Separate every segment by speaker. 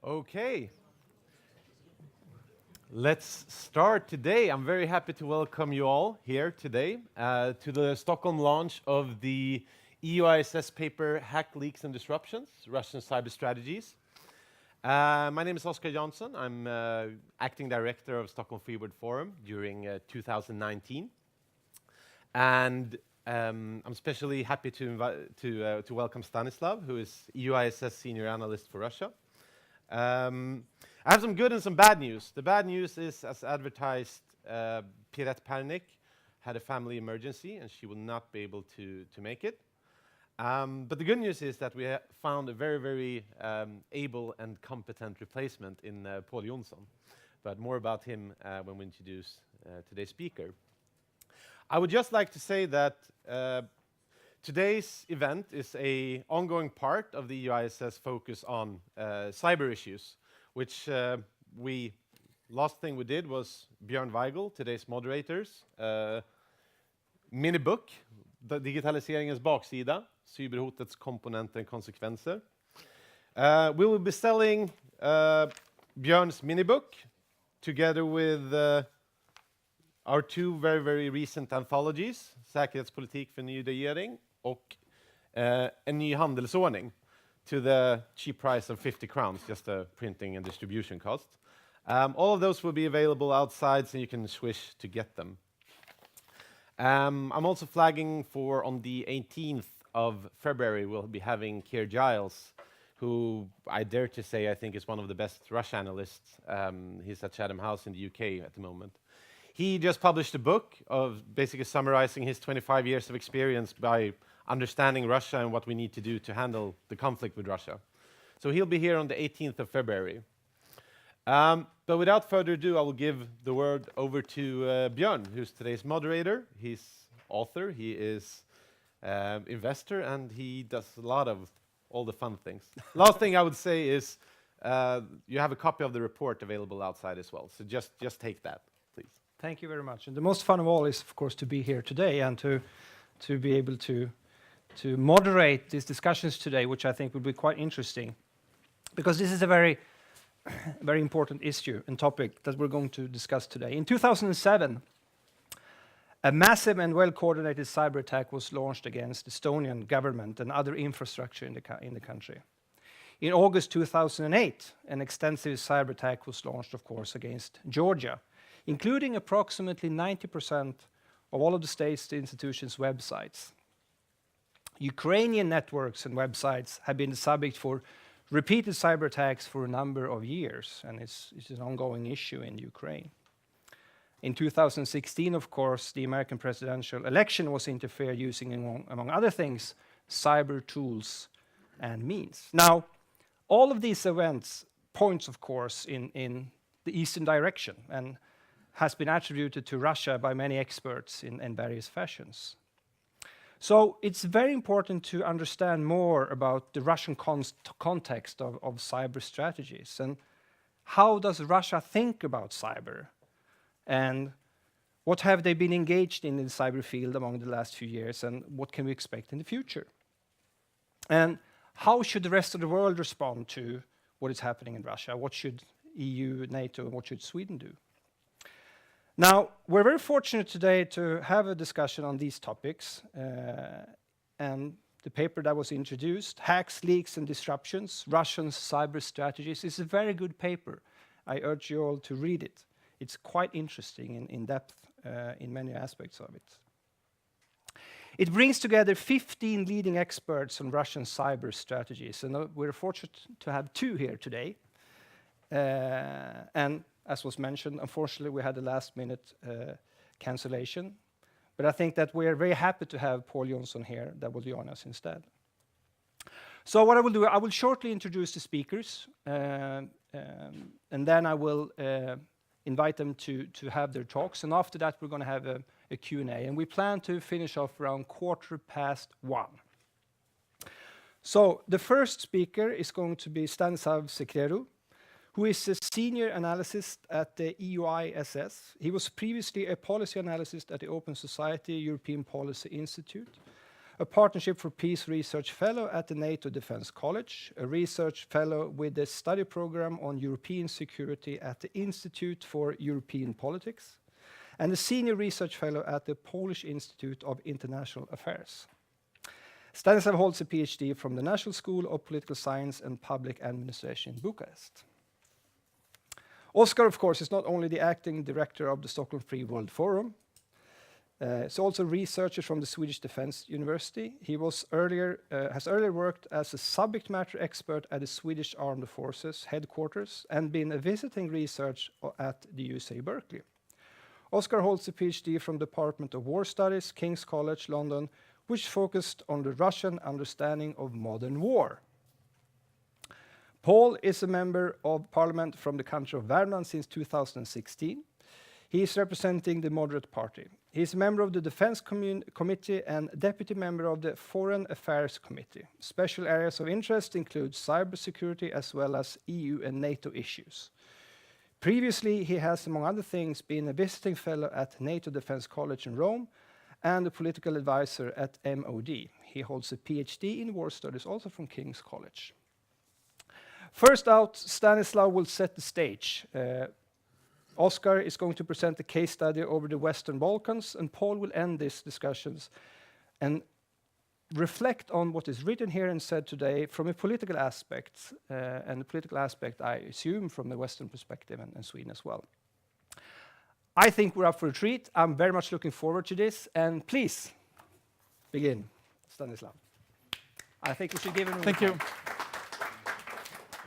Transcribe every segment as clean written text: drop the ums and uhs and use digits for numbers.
Speaker 1: Okay, let's start today. I'm very happy to welcome you all here today to the Stockholm launch of the EUISS paper, Hack, Leaks and Disruptions, Russian Cyber Strategies. My name is Jonsson. I'm acting director of Stockholm Freeboard Forum during 2019. And I'm especially happy to welcome Stanislav, who is EUISS Senior Analyst for Russia. I have some good and some bad news. The bad news is, as advertised, Pirette Pernik had a family emergency and she will not be able to make it. But the good news is that we found a very, very able and competent replacement in Paul Jonsson. But more about him when we introduce today's speaker. I would just like to say that today's event is an ongoing part of the EUISS focus on cyber issues, which last thing we did was Björn Weigel, today's moderators, mini book, Digitaliseringens baksida, cyberhotets komponenter and konsekvenser. We will be selling Björn's mini book together with our two very, very recent anthologies, Säkerhetspolitik för ny regering och en ny handelsordning, to the cheap price of 50 crowns, just a printing and distribution cost. All of those will be available outside, so you can swish to get them. I'm also flagging for on the 18th of February, we'll be having Keir Giles, who I dare to say I think is one of the best Russia analysts. He's at Chatham House in the UK at the moment. He just published a book of basically summarizing his 25 years of experience by understanding Russia and what we need to do to handle the conflict with Russia. So he'll be here on the 18th of February. But without further ado, I will give the word over to Björn, who's today's moderator. He's author, he is investor, and he does a lot of all the fun things. Last thing I would say is you have a copy of the report available outside as well. So just take that, please.
Speaker 2: Thank you very much. And the most fun of all is, of course, to be here today and to be able to moderate these discussions today, which I think will be quite interesting, because this is a very, very important issue and topic that we're going to discuss today. In 2007, a massive and well-coordinated cyber attack was launched against the Estonian government and other infrastructure in the country. In August 2008, an extensive cyber attack was launched, of course, against Georgia, including approximately 90% of all of the state's institutions' websites. Ukrainian networks and websites have been the subject for repeated cyber attacks for a number of years, and it's an ongoing issue in Ukraine. In 2016, of course, the American presidential election was interfered using, among other things, cyber tools and means. Now, all of these events points, of course, in the eastern direction and has been attributed to Russia by many experts in various fashions. So it's very important to understand more about the Russian context of cyber strategies and how does Russia think about cyber and what have they been engaged in the cyber field among the last few years and what can we expect in the future? And how should the rest of the world respond to what is happening in Russia? What should EU, NATO, and what should Sweden do? Now, we're very fortunate today to have a discussion on these topics, and the paper that was introduced, Hacks, Leaks and Disruptions, Russian Cyber Strategies, is a very good paper. I urge you all to read it. It's quite interesting and in depth in many aspects of it. It brings together 15 leading experts on Russian cyber strategies, and we're fortunate to have two here today. And as was mentioned, unfortunately, we had a last-minute cancellation. But I think that we are very happy to have Paul Jonsson here that will join us instead. So what I will do, I will shortly introduce the speakers, and then I will invite them to have their talks. And after that, we're going to have a Q&A. And we plan to finish off around 1:15. So the first speaker is going to be Stanislav Secrieru, who is a senior analyst at the EUISS. He was previously a policy analyst at the Open Society European Policy Institute, a Partnership for Peace Research Fellow at the NATO Defense College, a Research Fellow with the Study Program on European Security at the Institute for European Politics, and a Senior Research Fellow at the Polish Institute of International Affairs. Stanislav holds a PhD from the National School of Political Science and Public Administration in Bucharest. Oskar, of course, is not only the acting director of the Stockholm Free World Forum, he's also a researcher from the Swedish Defense University. He has earlier worked as a subject matter expert at the Swedish Armed Forces headquarters and been a visiting researcher at the USA Berkeley. Oskar holds a PhD from the Department of War Studies, King's College, London, which focused on the Russian understanding of modern war. Paul is a member of parliament from the country of Värmland since 2016. He is representing the Moderate Party. He is a member of the Defense Committee and deputy member of the Foreign Affairs Committee. Special areas of interest include cybersecurity as well as EU and NATO issues. Previously, he has, among other things, been a visiting fellow at NATO Defense College in Rome and a political advisor at MOD. He holds a PhD in war studies, also from King's College. First out, Stanislav will set the stage. Oskar is going to present a case study over the Western Balkans, and Paul will end these discussions and reflect on what is written here and said today from a political aspect, and the political aspect, I assume, from the Western perspective and Sweden as well. I think we're up for a treat. I'm very much looking forward to this, and please begin, Stanislav. I think we should give him a
Speaker 3: Thank you.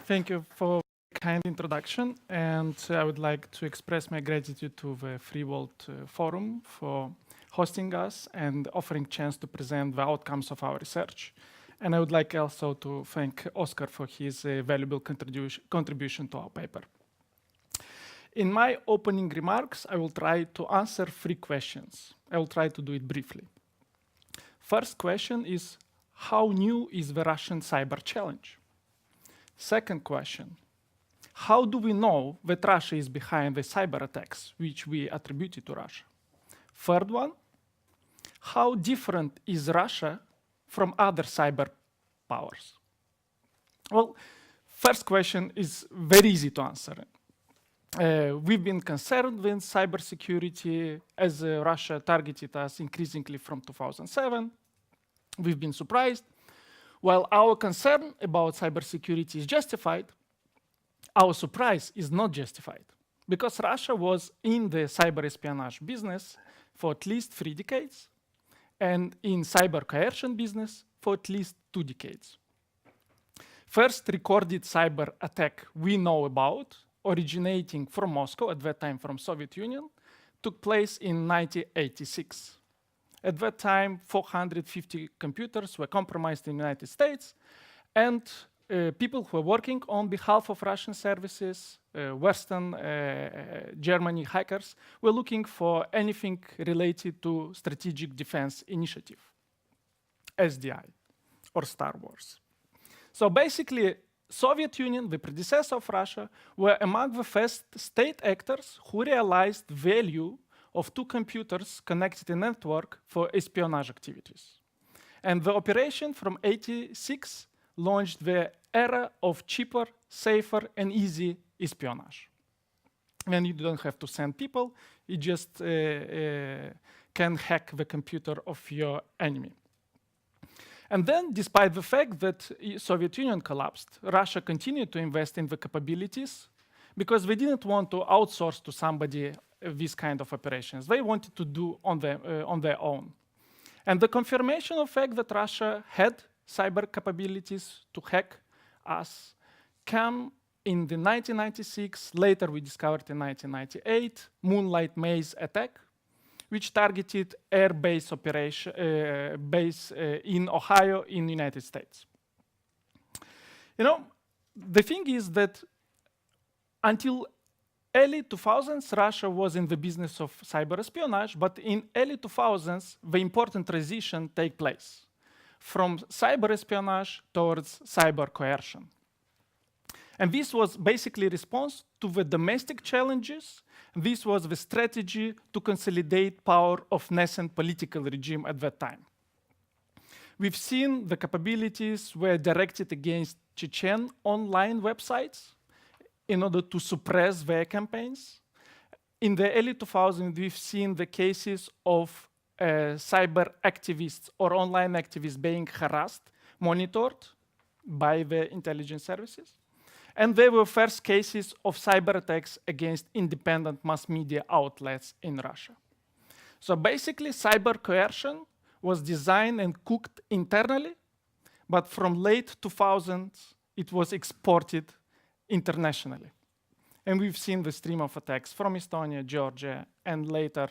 Speaker 3: Thank you for the kind introduction, and I would like to express my gratitude to the Free World Forum for hosting us and offering chance to present the outcomes of our research. And I would like also to thank Oskar for his valuable contribution to our paper. In my opening remarks, I will try to answer 3 questions. I will try to do it briefly. First question is, how new is the Russian cyber challenge? Second question, how do we know that Russia is behind the cyber attacks which we attributed to Russia? Third one, how different is Russia from other cyber powers? Well, first question is very easy to answer. We've been concerned with cybersecurity as Russia targeted us increasingly from 2007. We've been surprised. While our concern about cybersecurity is justified, our surprise is not justified, because Russia was in the cyber espionage business for at least 3 decades, and in cyber coercion business for at least 2 decades. First recorded cyber attack we know about, originating from Moscow, at that time from Soviet Union, took place in 1986. At that time, 450 computers were compromised in the United States, and people who were working on behalf of Russian services, Western Germany hackers, were looking for anything related to Strategic Defense Initiative, SDI, or Star Wars. So basically, Soviet Union, the predecessor of Russia, were among the first state actors who realized the value of 2 computers connected in a network for espionage activities. And the operation from '86 launched the era of cheaper, safer, and easy espionage. When you don't have to send people, you just can hack the computer of your enemy. And then, despite the fact that the Soviet Union collapsed, Russia continued to invest in the capabilities because they didn't want to outsource to somebody these kind of operations. They wanted to do on their own. And the confirmation of the fact that Russia had cyber capabilities to hack us came in the 1996, later we discovered in 1998, Moonlight Maze attack, which targeted air base operation base in Ohio in the United States. You know, the thing is that until early 2000s, Russia was in the business of cyber espionage, but in early 2000s, the important transition take place from cyber espionage towards cyber coercion. And this was basically a response to the domestic challenges. This was the strategy to consolidate power of nascent political regime at that time. we've seen the capabilities were directed against Chechen online websites in order to suppress their campaigns. In the early 2000s, we've seen the cases of cyber activists or online activists being harassed, monitored by the intelligence services. And there were first cases of cyber attacks against independent mass media outlets in Russia. So basically, cyber coercion was designed and cooked internally, but from late 2000s, it was exported internationally. And we've seen the stream of attacks from Estonia, Georgia, and later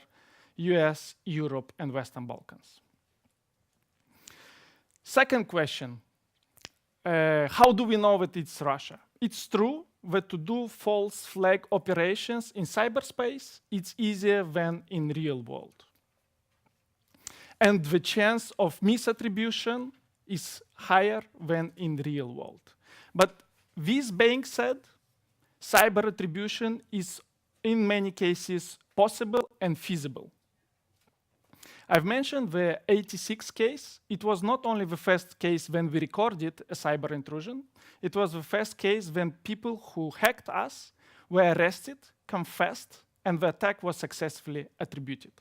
Speaker 3: US, Europe, and Western Balkans. Second question, how do we know that it's Russia? It's true that to do false flag operations in cyberspace, it's easier than in real world. And the chance of misattribution is higher than in real world. But this being said, cyber attribution is in many cases possible and feasible. I've mentioned the 86 case. It was not only the first case when we recorded a cyber intrusion, it was the first case when people who hacked us were arrested, confessed, and the attack was successfully attributed.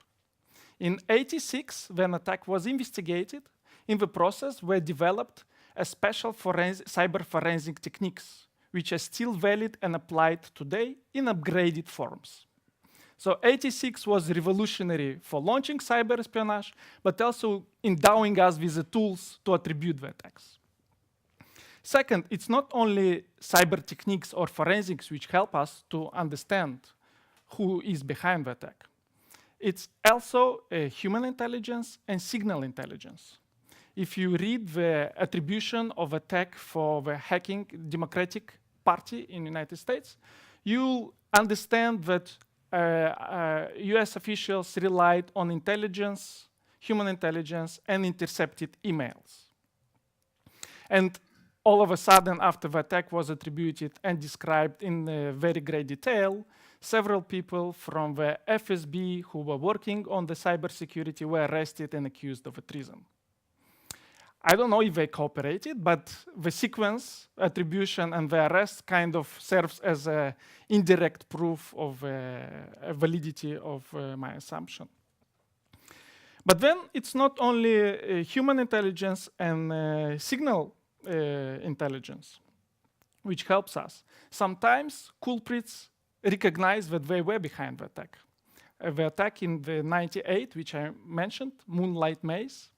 Speaker 3: In 86, when attack was investigated, in the process were developed a special cyber forensic techniques, which are still valid and applied today in upgraded forms. So 86 was revolutionary for launching cyber espionage, but also endowing us with the tools to attribute the attacks. Second, it's not only cyber techniques or forensics which help us to understand who is behind the attack. It's also human intelligence and signal intelligence. If you read the attribution of attack for the hacking Democratic Party in the United States, you'll understand that US officials relied on intelligence, human intelligence, and intercepted emails. And all of a sudden, after the attack was attributed and described in very great detail, several people from the FSB who were working on the cybersecurity were arrested and accused of treason. I don't know if they cooperated, but the sequence, attribution, and the arrest kind of serves as an indirect proof of validity of my assumption. But then it's not only human intelligence and signal intelligence which helps us. Sometimes culprits recognize that they were behind the attack. The attack in the 98, which I mentioned, Moonlight Maze,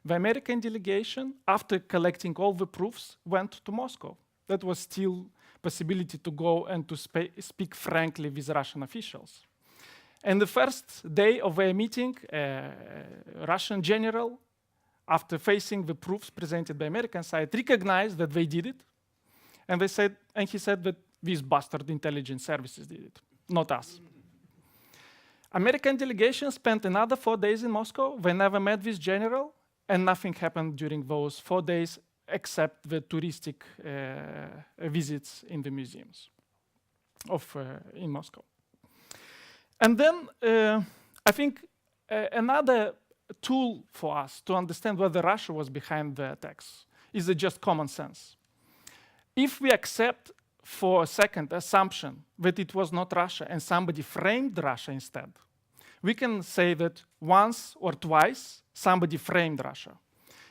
Speaker 3: the American delegation, after collecting all the proofs, went to Moscow. That was still possibility to go and to speak frankly with Russian officials. And the first day of their meeting, Russian general, after facing the proofs presented by American side, recognized that they did it. And he said that these bastard intelligence services did it, not us. American delegation spent another 4 days in Moscow. They never met this general, and nothing happened during those 4 days except the touristic visits in the museums in Moscow. And then I think another tool for us to understand whether Russia was behind the attacks is just common sense. If we accept for a second assumption that it was not Russia and somebody framed Russia instead, we can say that once or twice somebody framed Russia.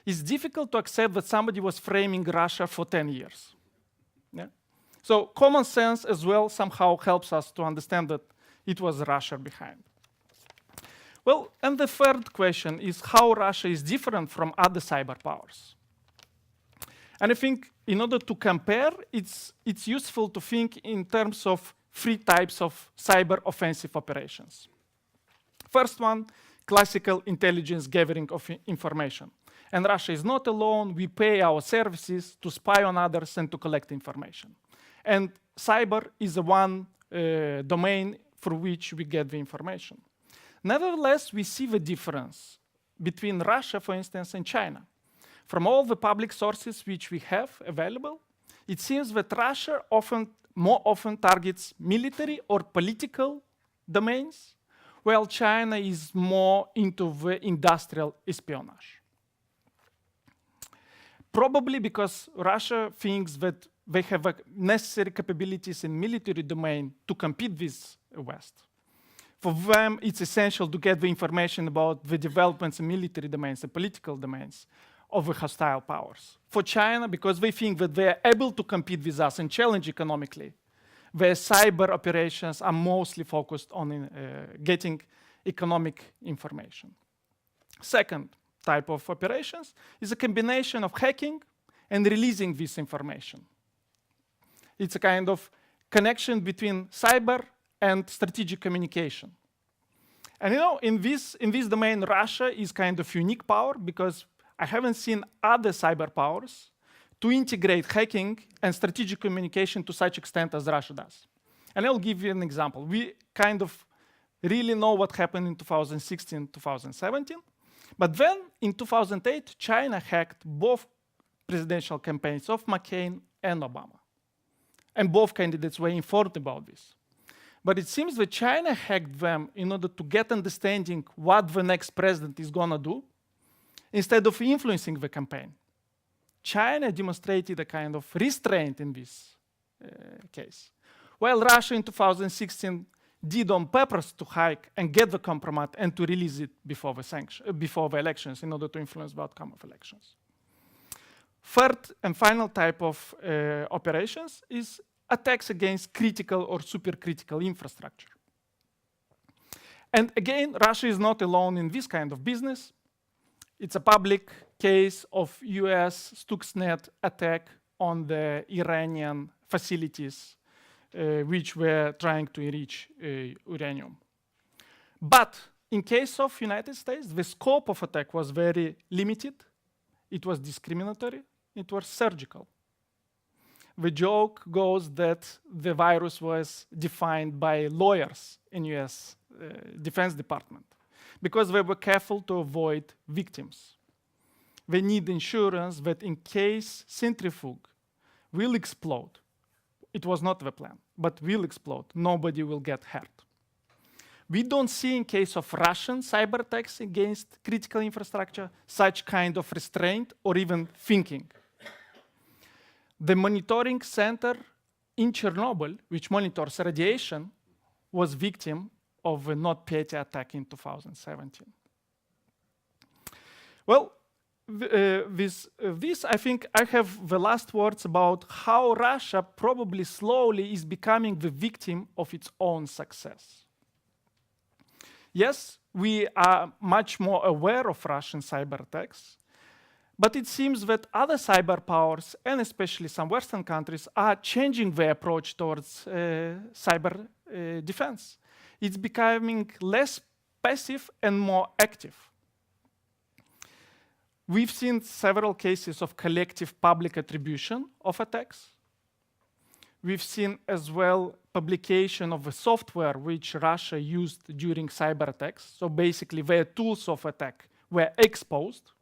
Speaker 3: It's difficult to accept that somebody was framing Russia for 10 years. Yeah? So common sense as well somehow helps us to understand that it was Russia behind. Well, and the third question is how Russia is different from other cyber powers. And I think in order to compare, it's useful to think in terms of 3 types of cyber offensive operations. First one, classical intelligence gathering of information. And Russia is not alone. We pay our services to spy on others and to collect information. And cyber is the one domain for which we get the information. Nevertheless, we see the difference between Russia, for instance, and China. From all the public sources which we have available, it seems that Russia more often targets military or political domains, while China is more into the industrial espionage. Probably because Russia thinks that they have necessary capabilities in military domain to compete with the West. For them, it's essential to get the information about the developments in military domains, the political domains of the hostile powers. For China, because they think that they are able to compete with us and challenge economically, their cyber operations are mostly focused on getting economic information. Second type of operations is a combination of hacking and releasing this information. It's a kind of connection between cyber and strategic communication. And in this domain, Russia is kind of unique power because I haven't seen other cyber powers to integrate hacking and strategic communication to such extent as Russia does. And I'll give you an example. We kind of really know what happened in 2016, 2017. But then in 2008, China hacked both presidential campaigns of McCain and Obama. And both candidates were informed about this. But it seems that China hacked them in order to get understanding what the next president is gonna do, instead of influencing the campaign. China demonstrated a kind of restraint in this case. While Russia in 2016 did on purpose to hack and get the compromise and to release it before the elections in order to influence the outcome of elections. Third and final type of operations is attacks against critical or supercritical infrastructure. And again, Russia is not alone in this kind of business. It's a public case of US Stuxnet attack on the Iranian facilities which were trying to enrich uranium. But in case of United States, the scope of attack was very limited. It was discriminatory. It was surgical. The joke goes that the virus was defined by lawyers in US Defense Department because they were careful to avoid victims. They need insurance that in case centrifuge will explode, it was not the plan, but will explode, nobody will get hurt. We don't see in case of Russian cyber attacks against critical infrastructure such kind of restraint or even thinking. The monitoring center in Chernobyl, which monitors radiation, was victim of a NotPetya attack in 2017. Well, this, I think I have the last words about how Russia probably slowly is becoming the victim of its own success. Yes, we are much more aware of Russian cyber attacks, but it seems that other cyber powers, and especially some Western countries, are changing their approach towards cyber defense. It's becoming less passive and more active. We've seen several cases of collective public attribution of attacks. We've seen as well publication of the software which Russia used during cyber attacks. So basically their tools of attack were exposed.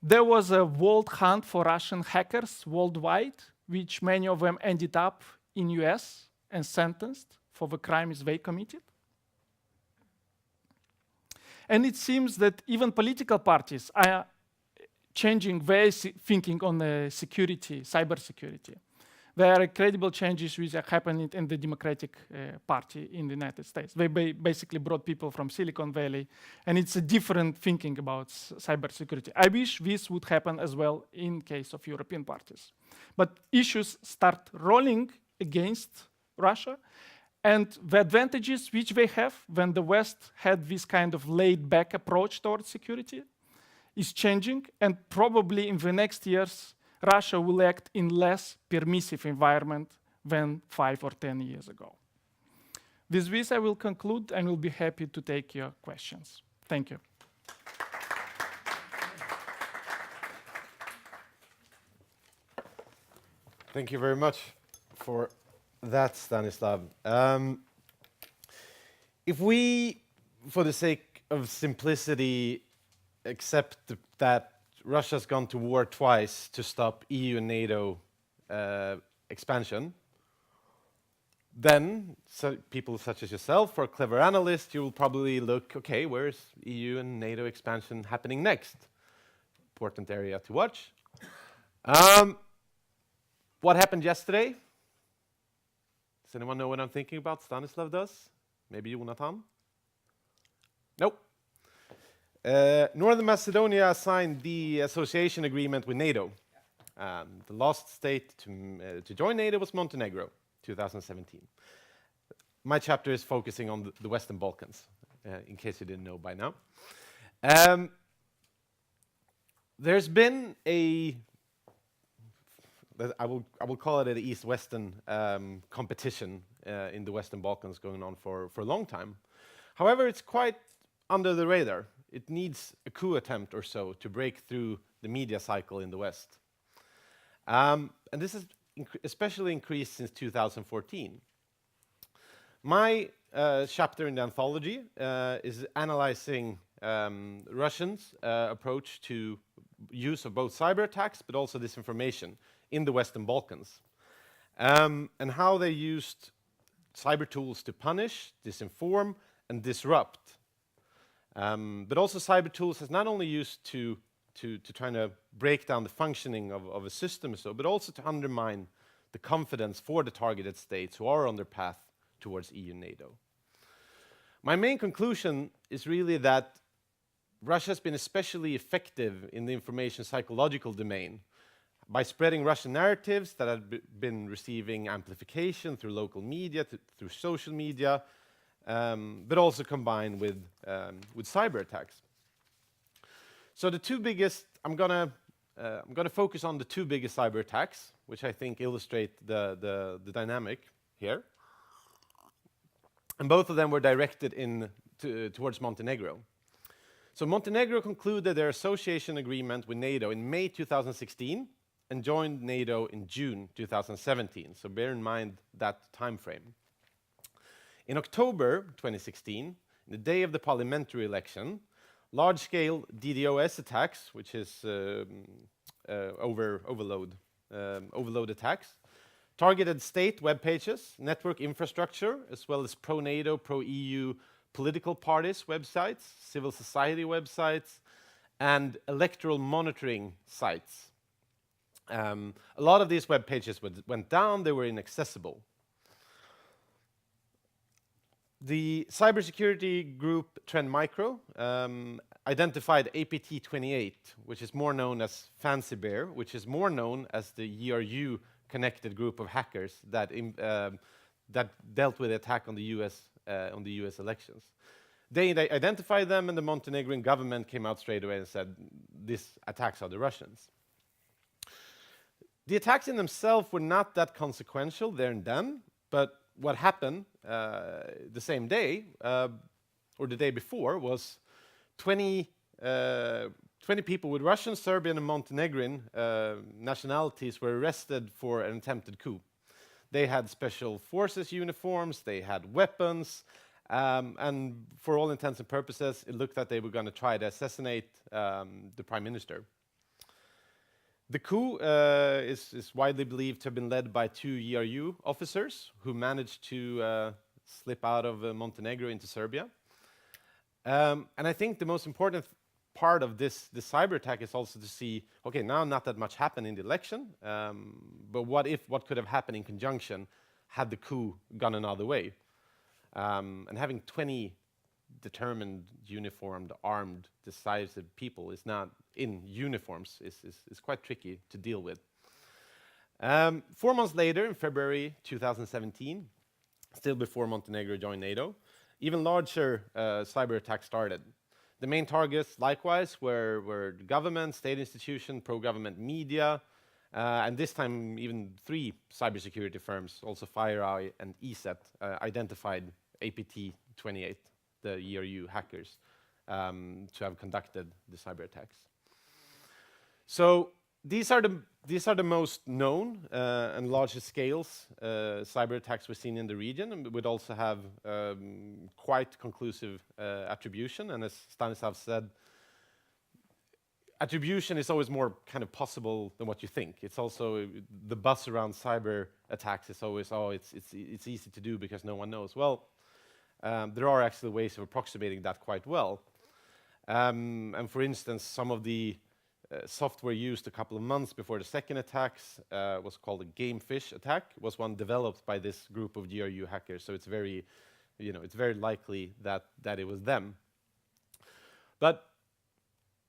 Speaker 3: There was a world hunt for Russian hackers worldwide, which many of them ended up in US and sentenced for the crimes they committed. And it seems that even political parties are changing their thinking on security, cybersecurity. There are incredible changes which are happening in the Democratic Party in the United States. They basically brought people from Silicon Valley, and it's a different thinking about cybersecurity. I wish this would happen as well in case of European parties. But issues start rolling against Russia, and the advantages which they have when the West had this kind of laid-back approach towards security is changing, and probably in the next years, Russia will act in less permissive environment than 5 or 10 years ago. With this, I will conclude and will be happy to take your questions. Thank you.
Speaker 1: Thank you very much for that, Stanislav. If we, for the sake of simplicity, accept that Russia's gone to war twice to stop EU and NATO expansion, then people such as yourself or clever analysts, you will probably look, okay, where's EU and NATO expansion happening next? important area to watch. What happened yesterday? Does anyone know what I'm thinking about? Stanislav does? Maybe Jonathan? Nope. Northern Macedonia signed the association agreement with NATO. The last state to join NATO was Montenegro, 2017. My chapter is focusing on the Western Balkans, in case you didn't know by now. There's been I will call it an East-Western competition in the Western Balkans going on for a long time. However, it's quite under the radar. It needs a coup attempt or so to break through the media cycle in the West. And this has especially increased since 2014. My chapter in the anthology is analyzing Russians' approach to use of both cyber attacks but also disinformation in the Western Balkans, and how they used cyber tools to punish, disinform, and disrupt. But also cyber tools is not only used to try to break down the functioning of a system or so, but also to undermine the confidence for the targeted states who are on their path towards EU NATO. My main conclusion is really that Russia has been especially effective in the information psychological domain by spreading Russian narratives that have been receiving amplification through local media, through social media, but also combined with cyber attacks. So the two biggest, I'm gonna focus on the two biggest cyber attacks, which I think illustrate the dynamic here. And both of them were directed towards Montenegro. So Montenegro concluded their association agreement with NATO in May 2016 and joined NATO in June 2017. So bear in mind that time frame. In October 2016, the day of the parliamentary election, large-scale DDoS attacks, which is overload attacks, targeted state web pages, network infrastructure, as well as pro-NATO, pro-EU political parties' websites, civil society websites, and electoral monitoring sites. A lot of these web pages went down, they were inaccessible. The cybersecurity group Trend Micro identified APT28, which is more known as Fancy Bear, which is more known as the ERU connected group of hackers that dealt with the attack on the US elections. They identified them, and the Montenegrin government came out straight away and said, these attacks are the Russians. The attacks in themselves were not that consequential there and then, but what happened the same day, or the day before, was 20 people with Russian, Serbian, and Montenegrin nationalities were arrested for an attempted coup. They had special forces uniforms, they had weapons, and for all intents and purposes, it looked like they were going to try to assassinate the prime minister. The coup is widely believed to have been led by two ERU officers who managed to slip out of Montenegro into Serbia. And I think the most important part of this cyber attack is also to see, okay, now not that much happened in the election, but what could have happened in conjunction had the coup gone another way? And having 20 determined, uniformed, armed, decisive people is not in uniforms is quite tricky to deal with. 4 months later, in February 2017, still before Montenegro joined NATO, even larger cyber attacks started. The main targets, likewise, were government, state institution, pro-government media, and this time even 3 cybersecurity firms, also FireEye and ESET, identified APT28, the ERU hackers, to have conducted the cyber attacks. So these are the most known and largest scales cyber attacks we've seen in the region, and would also have quite conclusive attribution. And as Stanislav said, attribution is always more kind of possible than what you think. It's also the buzz around cyber attacks is always, it's easy to do because no one knows. Well, there are actually ways of approximating that quite well. And for instance, some of the software used a couple of months before the second attacks was called a Gamefish attack. It was one developed by this group of GRU hackers, so it's very, it's very likely that it was them. But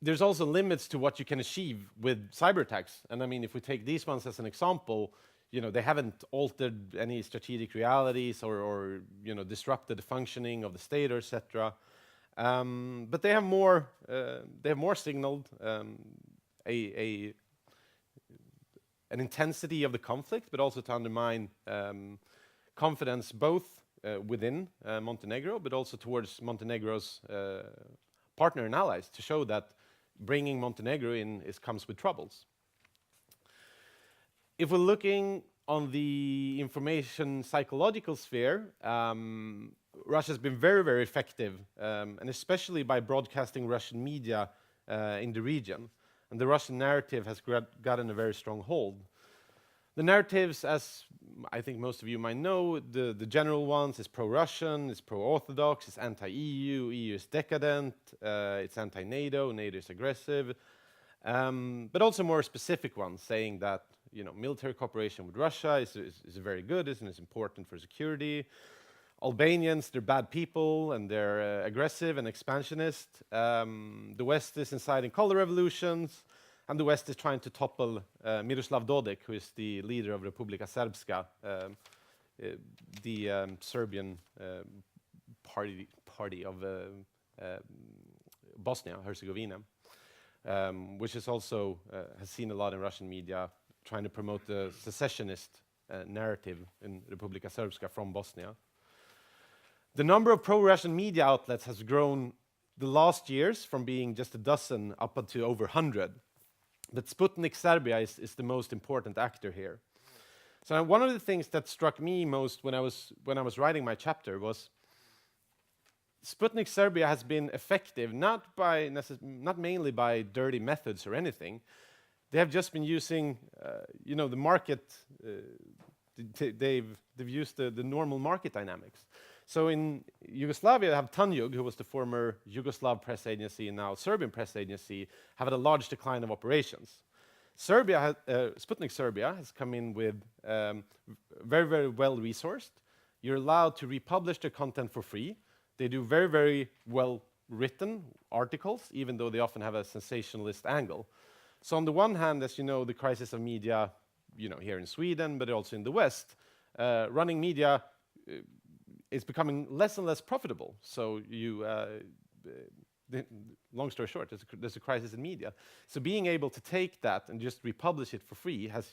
Speaker 1: there's also limits to what you can achieve with cyber attacks. And I mean, if we take these ones as an example, they haven't altered any strategic realities or disrupted the functioning of the state, or etc. But they have more signaled an intensity of the conflict, but also to undermine confidence both within Montenegro, but also towards Montenegro's partner and allies, to show that bringing Montenegro in comes with troubles. If we're looking on the information psychological sphere, Russia has been very, very effective, and especially by broadcasting Russian media in the region. And the Russian narrative has gotten a very strong hold. The narratives, as I think most of you might know, the general ones is pro-Russian, it's pro-Orthodox, it's anti-EU, EU is decadent, it's anti-NATO, NATO is aggressive, but also more specific ones saying that military cooperation with Russia is very good, and it's important for security. Albanians, they're bad people, and they're aggressive and expansionist. The West is inciting color revolutions, and the West is trying to topple Miroslav Dodik, who is the leader of Republika Srpska, the Serbian party of Bosnia-Herzegovina, which is also has seen a lot in Russian media, trying to promote the secessionist narrative in Republika Srpska from Bosnia. The number of pro-Russian media outlets has grown the last years from being just a dozen up to over 100. But Sputnik Serbia is the most important actor here. So one of the things that struck me most when I was writing my chapter was Sputnik Serbia has been effective not mainly by dirty methods or anything. They have just been using the market. They've used the normal market dynamics. So in Yugoslavia, they have Tanjug, who was the former Yugoslav press agency and now Serbian press agency, have had a large decline of operations. Sputnik Serbia has come in with very, very well-resourced. You're allowed to republish their content for free. They do very, very well-written articles, even though they often have a sensationalist angle. So on the one hand, as you know, the crisis of media, here in Sweden, but also in the West, running media is becoming less and less profitable. So long story short, there's a crisis in media. So being able to take that and just republish it for free has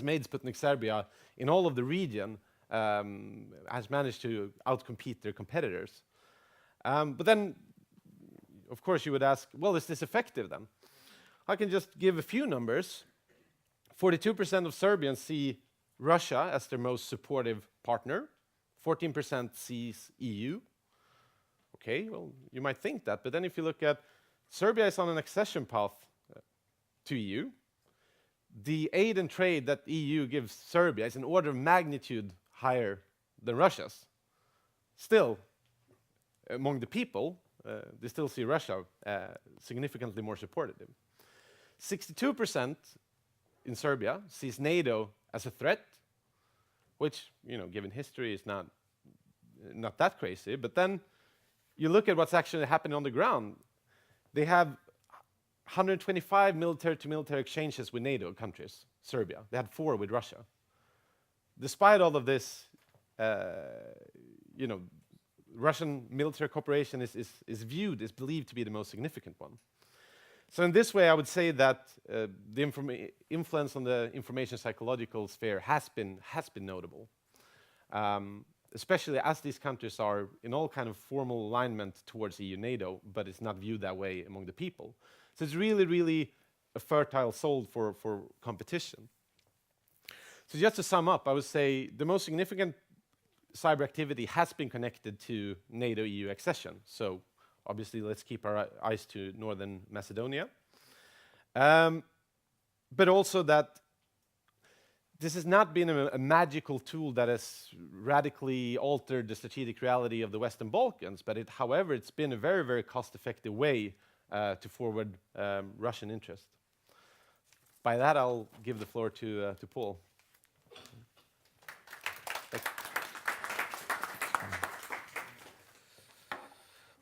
Speaker 1: made Sputnik Serbia in all of the region has managed to outcompete their competitors. But then, of course, you would ask, well, is this effective then? I can just give a few numbers. 42% of Serbians see Russia as their most supportive partner. 14% sees EU. Okay, well, you might think that, but then if you look at Serbia is on an accession path to EU. The aid and trade that EU gives Serbia is an order of magnitude higher than Russia's. Still, among the people, they still see Russia significantly more supportive. 62% in Serbia sees NATO as a threat, which, given history, is not that crazy. But then you look at what's actually happening on the ground. They have 125 military-to-military exchanges with NATO countries, Serbia. They had 4 with Russia. Despite all of this, Russian military cooperation is believed to be the most significant one. So in this way, I would say that the influence on the information psychological sphere has been notable, especially as these countries are in all kind of formal alignment towards EU NATO, but it's not viewed that way among the people. So it's really, really a fertile soil for competition. So just to sum up, I would say the most significant cyber activity has been connected to NATO-EU accession. So obviously, let's keep our eyes to Northern Macedonia. But also that this has not been a magical tool that has radically altered the strategic reality of the Western Balkans, but however, it's been a very, very cost-effective way to forward Russian interest. By that, I'll give the floor to Paul.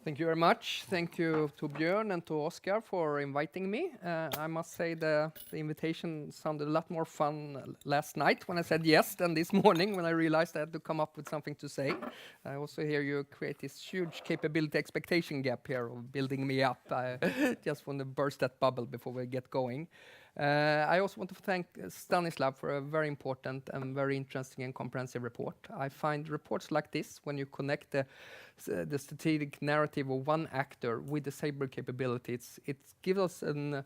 Speaker 4: Thank you very much. Thank you to Björn and to Oscar for inviting me. I must say the invitation sounded a lot more fun last night when I said yes than this morning when I realized I had to come up with something to say. I also hear you create this huge capability expectation gap here of building me up. I just want to burst that bubble before we get going. I also want to thank Stanislav for a very important and very interesting and comprehensive report. I find reports like this, when you connect the strategic narrative of one actor with the cyber capabilities, it gives us an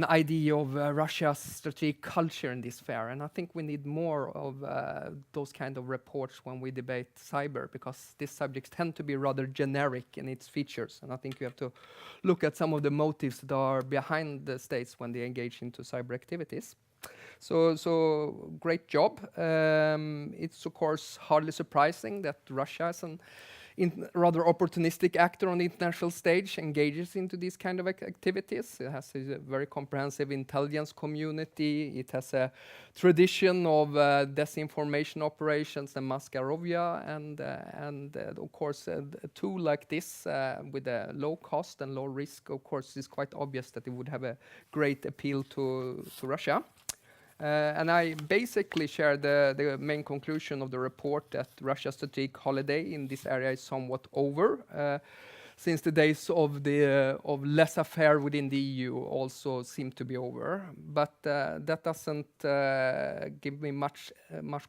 Speaker 4: idea of Russia's strategic culture in this sphere. And I think we need more of those kind of reports when we debate cyber, because these subjects tend to be rather generic in its features. And I think you have to look at some of the motives that are behind the states when they engage into cyber activities. So great job. It's of course hardly surprising that Russia is an rather opportunistic actor on the international stage engages into these kind of activities. It has a very comprehensive intelligence community. It has a tradition of disinformation operations and Mascarovia, and of course a tool like this with a low cost and low risk, of course, is quite obvious that it would have a great appeal to Russia. And I basically share the main conclusion of the report that Russia's strategic holiday in this area is somewhat over, since the days of laissez-faire within the EU also seem to be over. But that doesn't give me much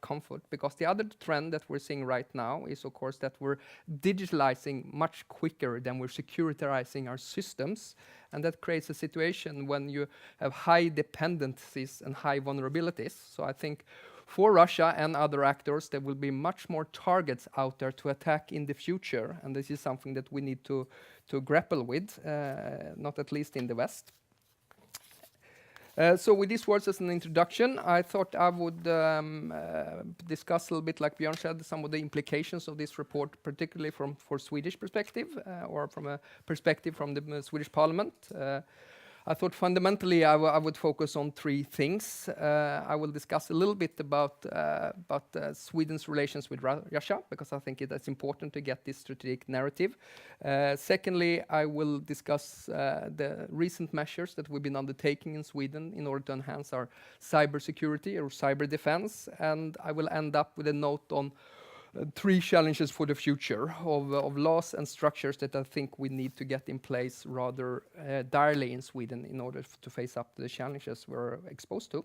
Speaker 4: comfort, because the other trend that we're seeing right now is, of course, that we're digitalizing much quicker than we're securitizing our systems. And that creates a situation when you have high dependencies and high vulnerabilities. So I think for Russia and other actors, there will be much more targets out there to attack in the future. And this is something that we need to grapple with, not at least in the West. So with these words as an introduction, I thought I would discuss a little bit, like Björn said, some of the implications of this report, particularly for Swedish perspective, or from a perspective from the Swedish Parliament. I thought fundamentally I would focus on three things. I will discuss a little bit about Sweden's relations with Russia, because I think it's important to get this strategic narrative. Secondly, I will discuss the recent measures that we've been undertaking in Sweden in order to enhance our cybersecurity or cyber defense. And I will end up with a note on three challenges for the future of laws and structures that I think we need to get in place rather direly in Sweden in order to face up to the challenges we're exposed to.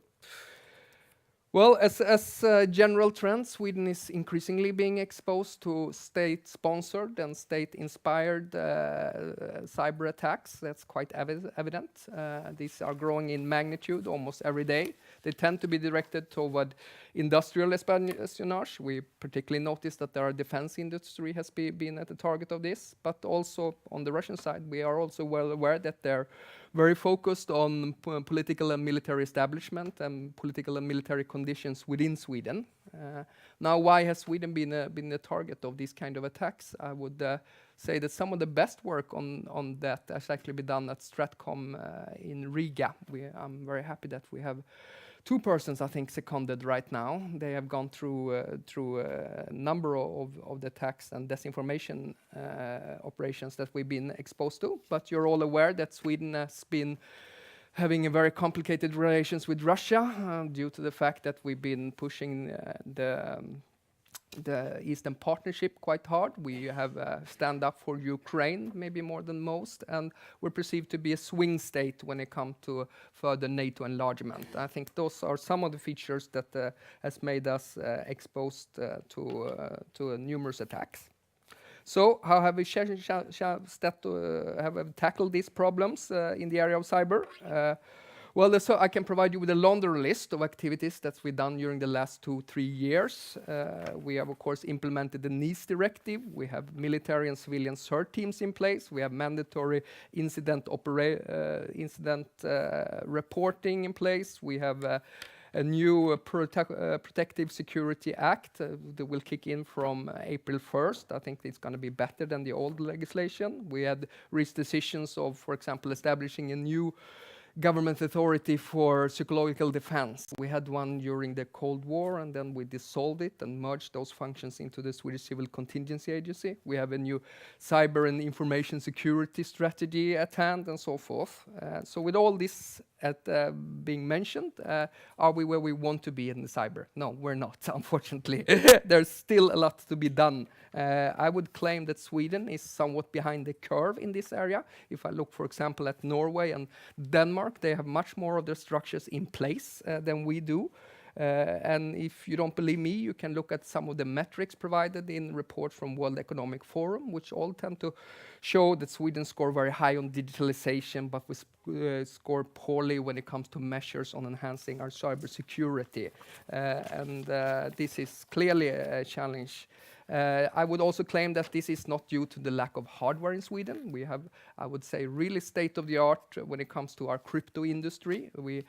Speaker 4: Well, as a general trend, Sweden is increasingly being exposed to state-sponsored and state-inspired cyber attacks. That's quite evident. These are growing in magnitude almost every day. They tend to be directed toward industrial espionage. We particularly notice that our defense industry has been at the target of this, but also on the Russian side, we are also well aware that they're very focused on political and military establishment and political and military conditions within Sweden. Now, why has Sweden been the target of these kind of attacks? I would say that some of the best work on that has actually been done at Stratcom in Riga. I'm very happy that we have two persons, I think, seconded right now. They have gone through a number of the attacks and disinformation operations that we've been exposed to. But you're all aware that Sweden has been having a very complicated relations with Russia due to the fact that we've been pushing the Eastern Partnership quite hard. We have stand up for Ukraine, maybe more than most, and we're perceived to be a swing state when it comes to further NATO enlargement. I think those are some of the features that has made us exposed to numerous attacks. So how have we tackled these problems in the area of cyber? Well, so I can provide you with a laundry list of activities that we've done during the last 2-3 years. We have, of course, implemented the NIS directive. We have military and civilian CERT teams in place. We have mandatory incident reporting in place. We have a new Protective Security Act that will kick in from April 1st. I think it's going to be better than the old legislation. We had reached decisions of, for example, establishing a new government authority for psychological defense. We had one during the Cold War, and then we dissolved it and merged those functions into the Swedish Civil Contingency Agency. We have a new cyber and information security strategy at hand, and so forth. So with all this being mentioned, are we where we want to be in the cyber? No, we're not, unfortunately. There's still a lot to be done. I would claim that Sweden is somewhat behind the curve in this area. If I look, for example, at Norway and Denmark, they have much more of their structures in place than we do. And if you don't believe me, you can look at some of the metrics provided in reports from World Economic Forum, which all tend to show that Sweden score very high on digitalization, but we score poorly when it comes to measures on enhancing our cybersecurity. And this is clearly a challenge. I would also claim that this is not due to the lack of hardware in Sweden. We have, I would say, really state-of-the-art when it comes to our crypto industry. We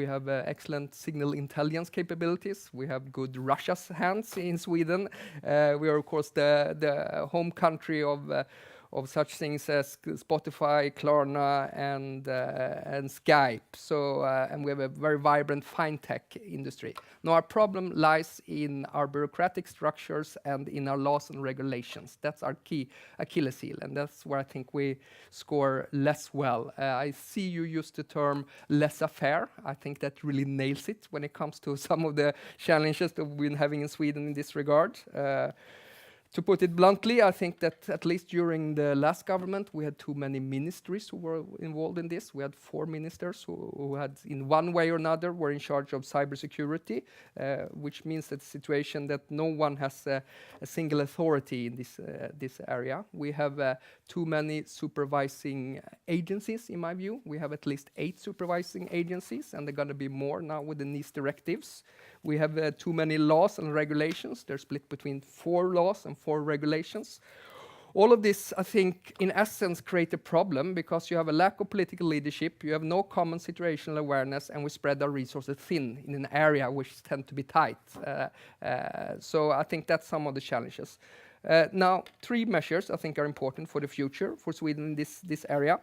Speaker 4: have excellent signal intelligence capabilities. We have good Russia's hands in Sweden. We are, of course, the home country of such things as Spotify, Klarna, and Skype. So, and we have a very vibrant fintech industry. Now, our problem lies in our bureaucratic structures and in our laws and regulations. That's our key Achilles heel, and that's where I think we score less well. I see you use the term laissez-faire. I think that really nails it when it comes to some of the challenges that we've been having in Sweden in this regard. To put it bluntly, I think that at least during the last government, we had too many ministries who were involved in this. We had 4 ministers who had, in one way or another, were in charge of cybersecurity, which means that the situation that no one has a single authority in this area. We have too many supervising agencies, in my view. We have at least 8 supervising agencies, and they're going to be more now with the NIS directives. We have too many laws and regulations. They're split between 4 laws and 4 regulations. All of this, I think, in essence, create a problem because you have a lack of political leadership, you have no common situational awareness, and we spread our resources thin in an area which tend to be tight. So I think that's some of the challenges. Now, 3 measures I think are important for the future for Sweden in this area.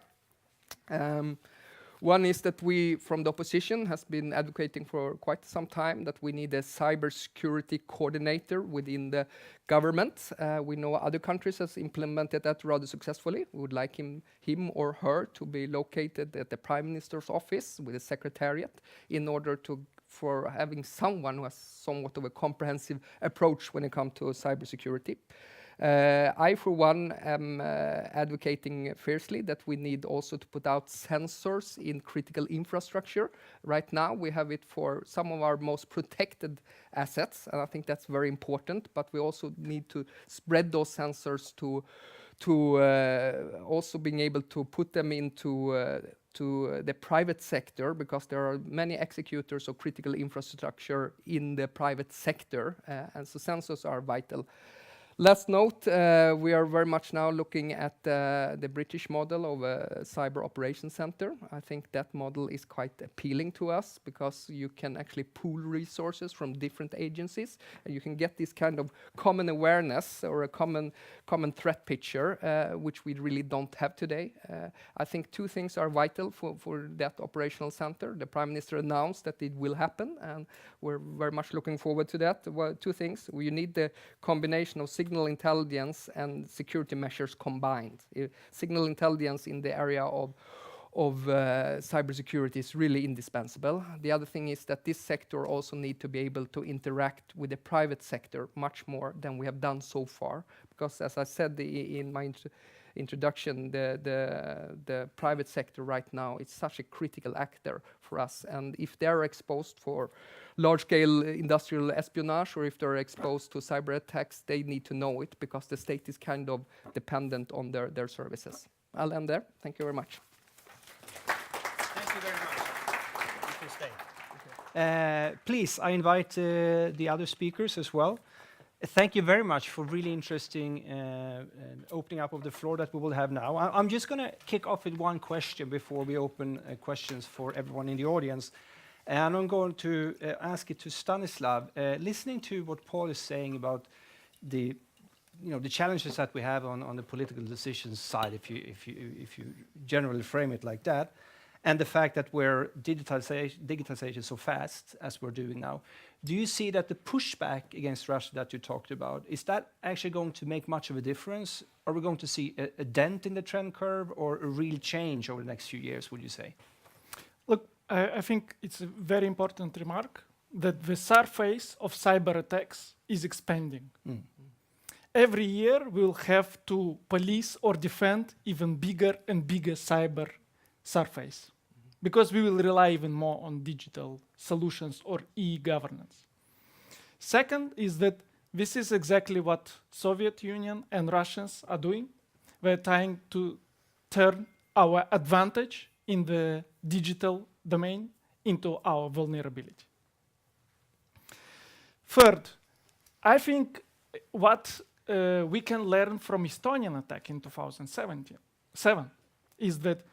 Speaker 4: One is that we, from the opposition, has been advocating for quite some time that we need a cybersecurity coordinator within the government. We know other countries has implemented that rather successfully. We would like him or her to be located at the Prime Minister's office with a secretariat in order for having someone who has somewhat of a comprehensive approach when it comes to cybersecurity. I, for one, am advocating fiercely that we need also to put out sensors in critical infrastructure. Right now, we have it for some of our most protected assets, and I think that's very important, but we also need to spread those sensors to also being able to put them into the private sector, because there are many executors of critical infrastructure in the private sector, and so sensors are vital. Last note, we are very much now looking at the British model of a cyber operations center. I think that model is quite appealing to us because you can actually pool resources from different agencies, and you can get this kind of common awareness or a common threat picture, which we really don't have today. I think 2 things are vital for that operational center. The Prime Minister announced that it will happen, and we're very much looking forward to that. Well, 2 things. You need the combination of signal intelligence and security measures combined. Signal intelligence in the area of cybersecurity is really indispensable. The other thing is that this sector also need to be able to interact with the private sector much more than we have done so far. Because as I said in my introduction, the private sector right now is such a critical actor for us. And if they're exposed for large-scale industrial espionage, or if they're exposed to cyber attacks, they need to know it because the state is kind of dependent on their services. I'll end there. Thank you very much.
Speaker 2: Thank you very much. You can stay. Please, I invite the other speakers as well. Thank you very much for really interesting opening up of the floor that we will have now. I'm just going to kick off with one question before we open questions for everyone in the audience. And I'm going to ask it to Stanislav. Listening to what Paul is saying about the the challenges that we have on the political decisions side, if you generally frame it like that, and the fact that we're digitalization so fast as we're doing now, do you see that the pushback against Russia that you talked about, is that actually going to make much of a difference? Are we going to see a dent in the trend curve or a real change over the next few years, would you say?
Speaker 3: Look, I think it's a very important remark that the surface of cyber attacks is expanding. Every year we'll have to police or defend even bigger and bigger cyber surface because we will rely even more on digital solutions or e-governance. Second is that this is exactly what Soviet Union and Russians are doing. We're trying to turn our advantage in the digital domain into our vulnerability. Third, I think what we can learn from Estonian attack in 2007 is that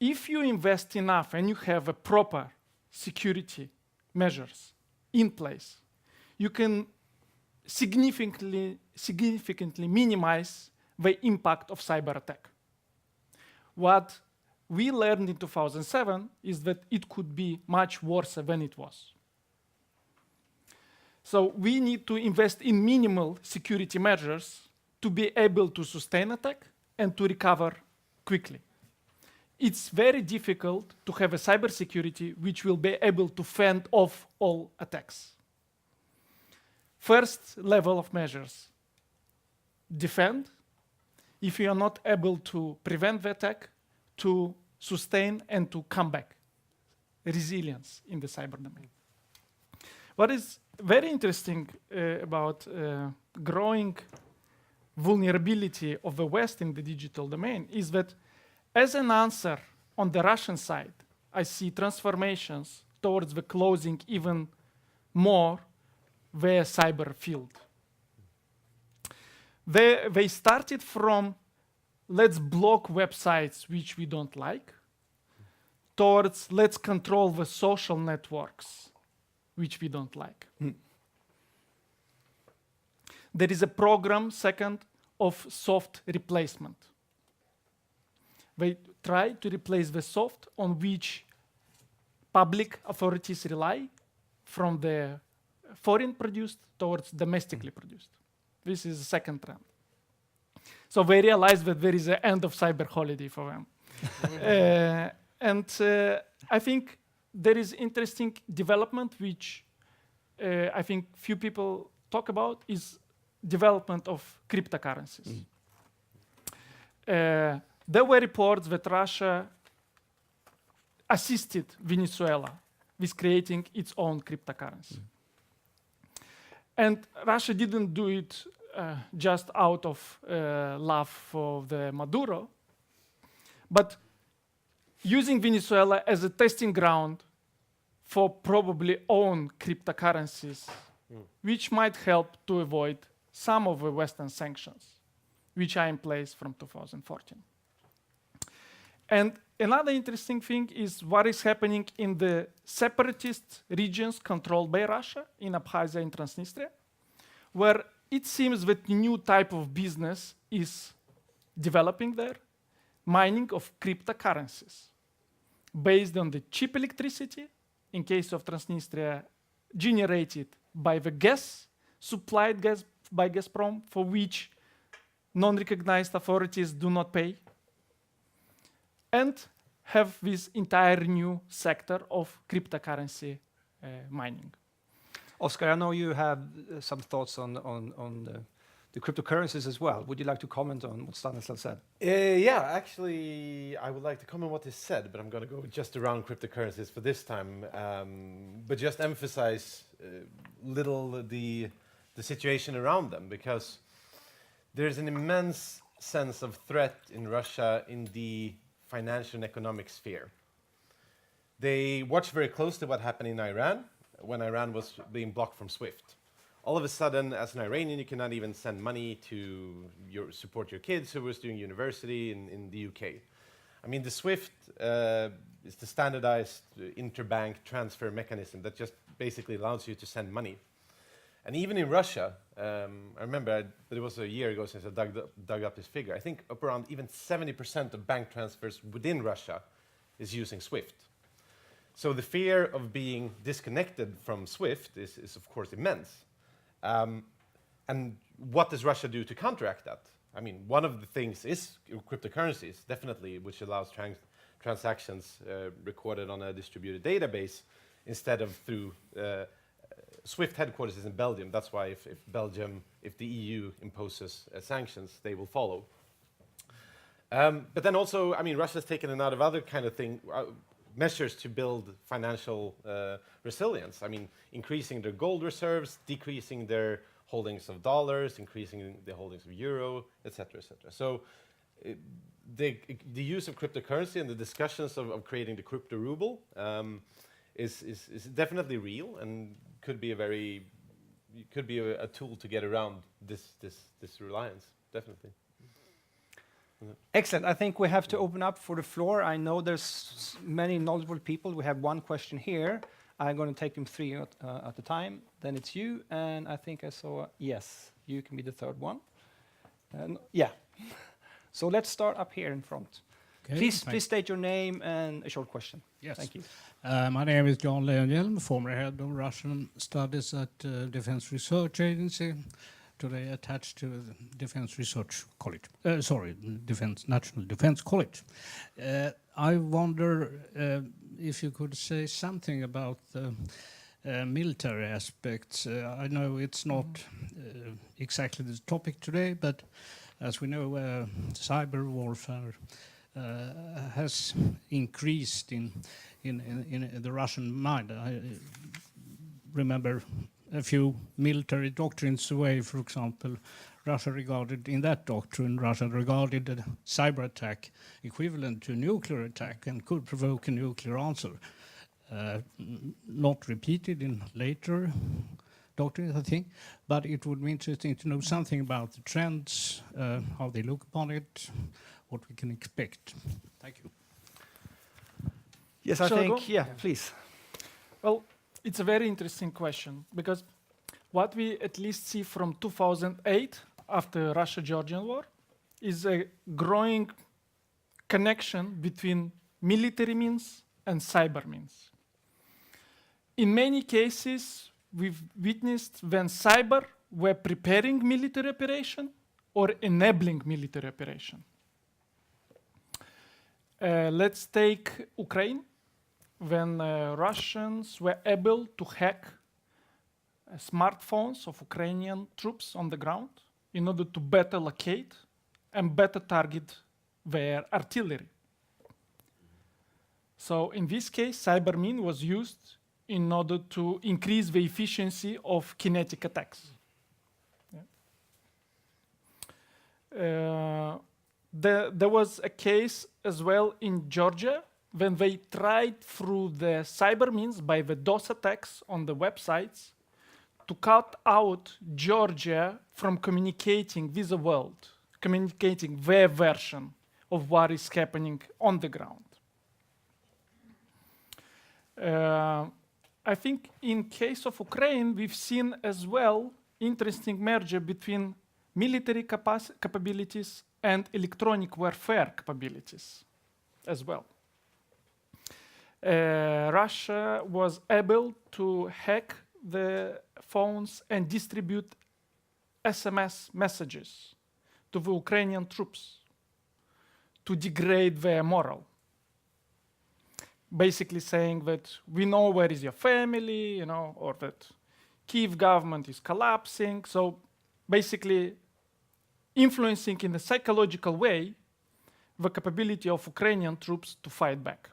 Speaker 3: if you invest enough and you have a proper security measures in place, you can significantly minimize the impact of cyber attack. What we learned in 2007 is that it could be much worse than it was. So we need to invest in minimal security measures to be able to sustain attack and to recover quickly. It's very difficult to have a cybersecurity which will be able to fend off all attacks. First level of measures, defend. If you are not able to prevent the attack, to sustain and to come back. Resilience in the cyber domain. What is very interesting about growing vulnerability of the West in the digital domain is that as an answer on the Russian side, I see transformations towards the closing even more their cyber field. They started from let's block websites which we don't like towards let's control the social networks which we don't like. There is a program, second, of soft replacement. They try to replace the soft on which public authorities rely from the foreign produced towards domestically produced. This is the second trend. So they realize that there is an end of cyber holiday for them. I think there is interesting development which I think few people talk about is development of cryptocurrencies. There were reports that Russia assisted Venezuela with creating its own cryptocurrency. And Russia didn't do it just out of love for the Maduro, but using Venezuela as a testing ground for probably own cryptocurrencies, which might help to avoid some of the Western sanctions, which are in place from 2014. And another interesting thing is what is happening in the separatist regions controlled by Russia in Abkhazia and Transnistria, where it seems that new type of business is developing there, mining of cryptocurrencies based on the cheap electricity, in case of Transnistria, generated by the gas, supplied gas by Gazprom, for which non-recognized authorities do not pay, and have this entire new sector of cryptocurrency mining.
Speaker 2: Oscar, I know you have some thoughts on the cryptocurrencies as well. Would you like to comment on what Stanislav said?
Speaker 1: Yeah, actually, I would like to comment what is said, but I'm going to go just around cryptocurrencies for this time, but just emphasize little the situation around them, because there's an immense sense of threat in Russia in the financial and economic sphere. They watched very closely what happened in Iran when Iran was being blocked from SWIFT. All of a sudden, as an Iranian, you cannot even send money to support your kids who was doing university in the UK. I mean, the SWIFT is the standardized interbank transfer mechanism that just basically allows you to send money. And even in Russia, I remember, but it was a year ago since I dug up this figure, I think up around even 70% of bank transfers within Russia is using SWIFT. So the fear of being disconnected from SWIFT is of course immense. And what does Russia do to counteract that? I mean, one of the things is cryptocurrencies, definitely, which allows transactions recorded on a distributed database instead of through SWIFT headquarters is in Belgium. That's why if the EU imposes sanctions, they will follow. But then also, I mean, Russia's taken a lot of other kind of measures to build financial resilience. I mean, increasing their gold reserves, decreasing their holdings of dollars, increasing the holdings of euro, etc., etc. So the use of cryptocurrency and the discussions of creating the crypto ruble is definitely real and could be a tool to get around this reliance, definitely.
Speaker 2: Excellent. I think we have to open up for the floor. I know there's many knowledgeable people. We have one question here. I'm going to take them three at a time. Then it's you, and I think I saw, yes, you can be the third one. Yeah. So let's start up here in front.
Speaker 5: Okay,
Speaker 2: please state your name and a short question.
Speaker 5: Yes.
Speaker 2: Thank you.
Speaker 5: My name is Björn Weigel, former head of Russian studies at Defense Research Agency, today attached to the Defense Research College. National Defense College. I wonder if you could say something about the military aspects. I know it's not exactly the topic today, but as we know, cyber warfare has increased in the Russian mind. I remember a few military doctrines away, for example, Russia regarded a cyber attack equivalent to a nuclear attack and could provoke a nuclear answer. Not repeated in later doctrines, I think, but it would be interesting to know something about the trends, how they look upon it, what we can expect. Thank you.
Speaker 2: Yes, I
Speaker 3: Shall I
Speaker 2: think,
Speaker 3: go?
Speaker 2: yeah, please.
Speaker 3: Well, it's a very interesting question because what we at least see from 2008 after Russia-Georgian war is a growing connection between military means and cyber means. In many cases, we've witnessed when cyber were preparing military operation or enabling military operation. Let's take Ukraine, when Russians were able to hack smartphones of Ukrainian troops on the ground in order to better locate and better target their artillery. So in this case, cybermine was used in order to increase the efficiency of kinetic attacks. Yeah. There was a case as well in Georgia when they tried through the cyber means by the DOS attacks on the websites to cut out Georgia from communicating with the world, communicating their version of what is happening on the ground. I think in case of Ukraine, we've seen as well interesting merger between military capabilities and electronic warfare capabilities as well. Russia was able to hack the phones and distribute SMS messages to the Ukrainian troops to degrade their morale. Basically saying that we know where is your family, or that Kiev government is collapsing. So basically influencing in a psychological way the capability of Ukrainian troops to fight back.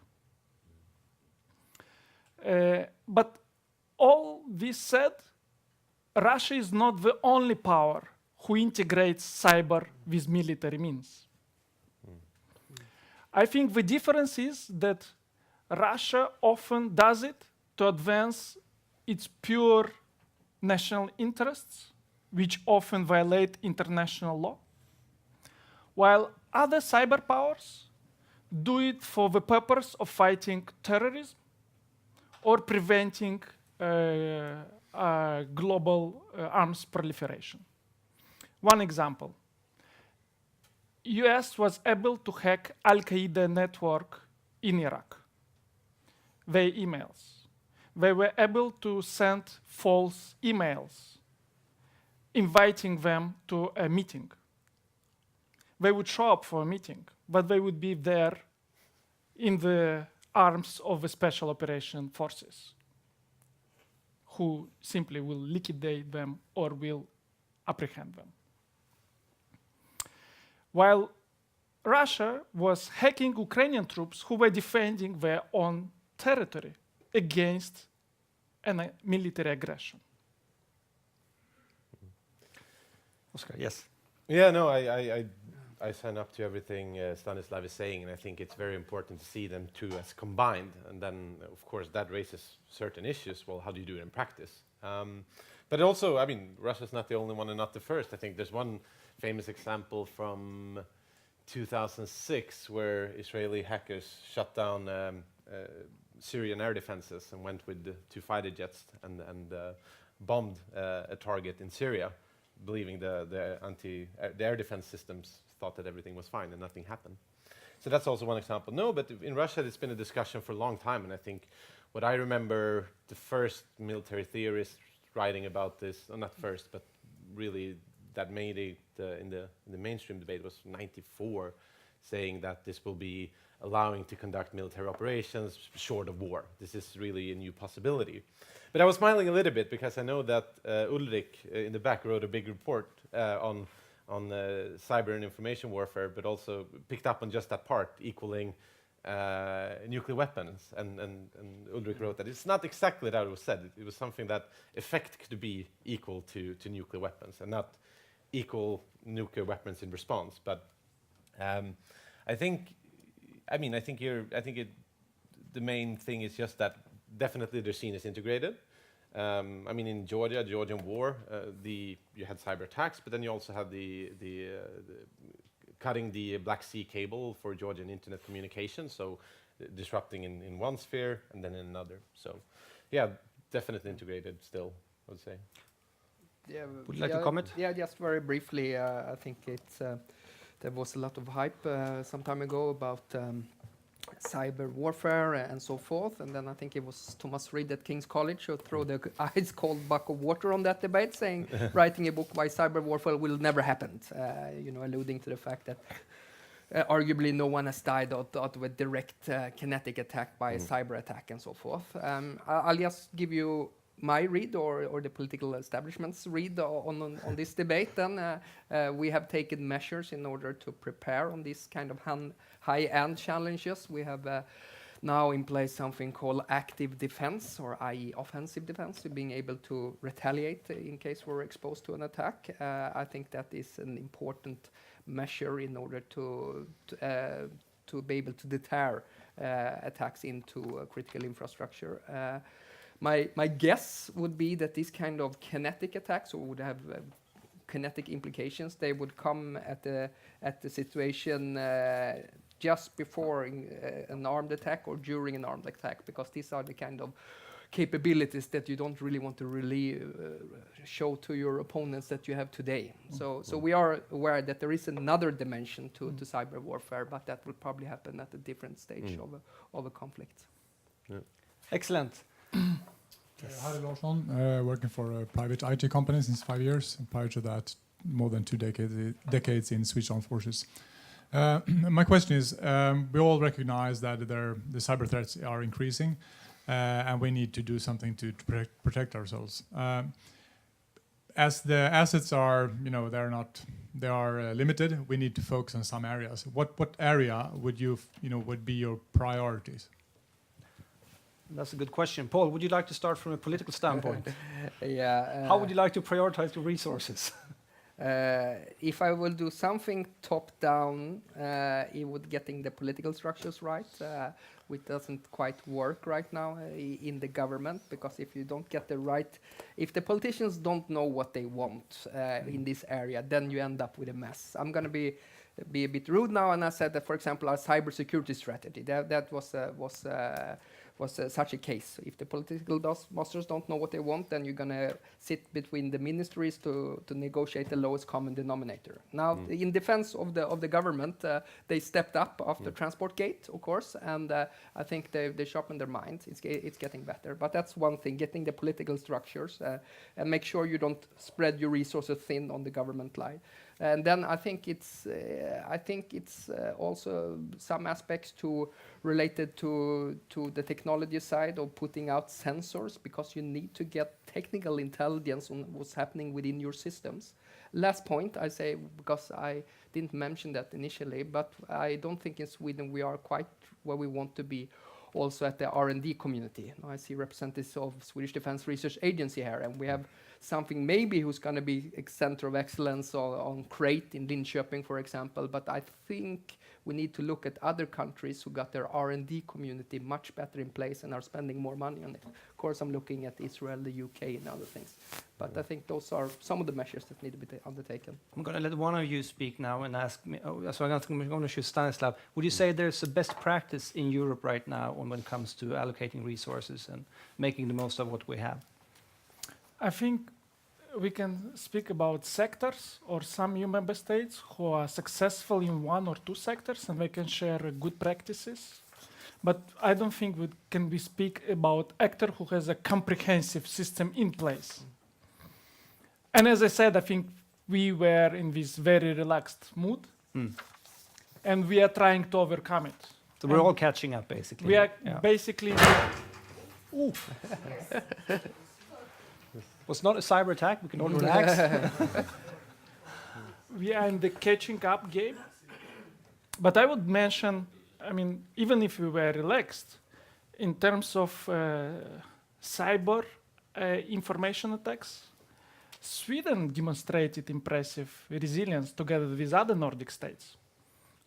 Speaker 3: But all this said, Russia is not the only power who integrates cyber with military means. I think the difference is that Russia often does it to advance its pure national interests, which often violate international law, while other cyber powers do it for the purpose of fighting terrorism or preventing global arms proliferation. One example. US was able to hack Al-Qaeda network in Iraq, their emails. They were able to send false emails, inviting them to a meeting. They would show up for a meeting, but they would be there in the arms of the special operation forces, who simply will liquidate them or will apprehend them. While Russia was hacking Ukrainian troops who were defending their own territory against a military aggression.
Speaker 2: Oscar, yes.
Speaker 1: Yeah, no, I sign up to everything Stanislav is saying, and I think it's very important to see them two as combined. And then, of course, that raises certain issues. Well, how do you do it in practice? But also, I mean, Russia's not the only one and not the first. I think there's one famous example from 2006 where Israeli hackers shut down Syrian air defenses and went with the 2 fighter jets and bombed a target in Syria, believing the air defense systems thought that everything was fine and nothing happened. So that's also one example. No, but in Russia, it's been a discussion for a long time, and I think what I remember, the first military theorist writing about this, not first, but really that made it in the mainstream debate was 94, saying that this will be allowing to conduct military operations short of war. This is really a new possibility. But I was smiling a little bit because I know that Ulrich in the back wrote a big report on cyber and information warfare, but also picked up on just that part, equaling nuclear weapons. And Ulrich wrote that it's not exactly that it was said. It was something that effect could be equal to nuclear weapons, and not equal nuclear weapons in response. But I think the main thing is just that definitely they're seen as integrated. I mean, in Georgian war, you had cyber attacks, but then you also had the cutting the Black Sea cable for Georgian internet communication, so disrupting in one sphere and then in another. So, yeah, definitely integrated still, I would say.
Speaker 4: Yeah,
Speaker 2: Would you like to comment?
Speaker 4: Yeah, just very briefly. I think there was a lot of hype some time ago about cyber warfare and so forth, and then I think it was Thomas Reid at King's College who threw the ice cold bucket of water on that debate, saying writing a book why cyber warfare will never happen, alluding to the fact that arguably no one has died out of a direct kinetic attack by a cyber attack and so forth. I'll just give you my read or the political establishment's read on this debate. Then we have taken measures in order to prepare on these kind of high-end challenges. We have now in place something called active defense, or i.e. offensive defense, being able to retaliate in case we're exposed to an attack. I think that is an important measure in order to be able to deter attacks into critical infrastructure. My guess would be that these kind of kinetic attacks would have kinetic implications. They would come at the situation just before an armed attack or during an armed attack, because these are the kind of capabilities that you don't really want to show to your opponents that you have today. So we are aware that there is another dimension to cyber warfare, but that will probably happen at a different stage of a conflict.
Speaker 1: Yeah.
Speaker 2: Excellent.
Speaker 6: Hi, Larsson, working for a private IT company since 5 years, and prior to that, more than 2 decades in Swedish Armed Forces. My question is, we all recognize that the cyber threats are increasing, and we need to do something to protect ourselves. As the assets are, they are limited. We need to focus on some areas. What area would be your priorities?
Speaker 2: That's a good question. Paul, would you like to start from a political standpoint?
Speaker 4: Yeah.
Speaker 2: How would you like to prioritize the resources?
Speaker 4: If I will do something top-down, it would getting the political structures right, which doesn't quite work right now in the government, because if you don't get if the politicians don't know what they want in this area, then you end up with a mess. I'm going to be be a bit rude now, and I said that, for example, our cybersecurity strategy, that was such a case. If the political masters don't know what they want, then you're going to sit between the ministries to negotiate the lowest common denominator. Now, in defense of the government, they stepped up after Transport Gate, of course, and I think they sharpened their mind. It's getting better. But that's one thing, getting the political structures and make sure you don't spread your resources thin on the government line. And then I think it's also some aspects related to the technology side of putting out sensors, because you need to get technical intelligence on what's happening within your systems. Last point I say, because I didn't mention that initially, but I don't think in Sweden we are quite where we want to be also at the R&D community. Now I see representatives of Swedish Defence Research Agency here, and we have something maybe who's going to be a center of excellence on Crate in Linköping, for example. But I think we need to look at other countries who got their R&D community much better in place and are spending more money on it. Of course, I'm looking at Israel, the UK, and other things. But I think those are some of the measures that need to be undertaken.
Speaker 2: I'm going to let one of you speak now and ask me. So I'm going to shoot Stanislav. Would you say there's a best practice in Europe right now when it comes to allocating resources and making the most of what we have?
Speaker 3: I think we can speak about sectors or some EU member states who are successful in one or two sectors, and we can share good practices. But I don't think we speak about actor who has a comprehensive system in place. And as I said, I think we were in this very relaxed mood, and we are trying to overcome it.
Speaker 2: So we're all catching up, basically.
Speaker 3: We are basically. Ooh.
Speaker 2: Was not a cyber attack. We can all relax.
Speaker 3: We are in the catching up game. But I would mention, I mean, even if we were relaxed, in terms of cyber information attacks, Sweden demonstrated impressive resilience together with other Nordic states.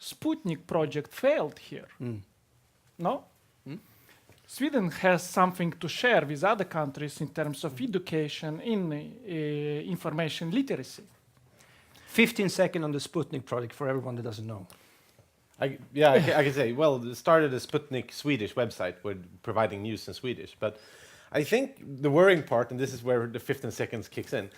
Speaker 3: Sputnik project failed here. No? Sweden has something to share with other countries in terms of education in information literacy.
Speaker 2: 15 seconds on the Sputnik project for everyone that doesn't know.
Speaker 1: I can say, well, it started a Sputnik Swedish website with providing news in Swedish. But I think the worrying part, and this is where the 15 seconds kicks in,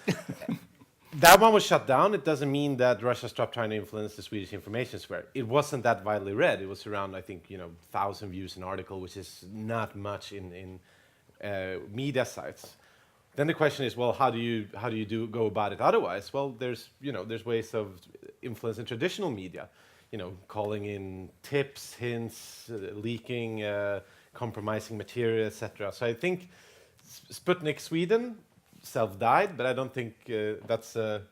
Speaker 1: that one was shut down. It doesn't mean that Russia stopped trying to influence the Swedish information sphere. It wasn't that widely read. It was around, I think, 1,000 views an article, which is not much in media sites. Then the question is, well, how do you go about it otherwise? Well, there's ways of influencing traditional media, calling in tips, hints, leaking, compromising material, etc. So I think Sputnik Sweden self-died, but I don't think that's the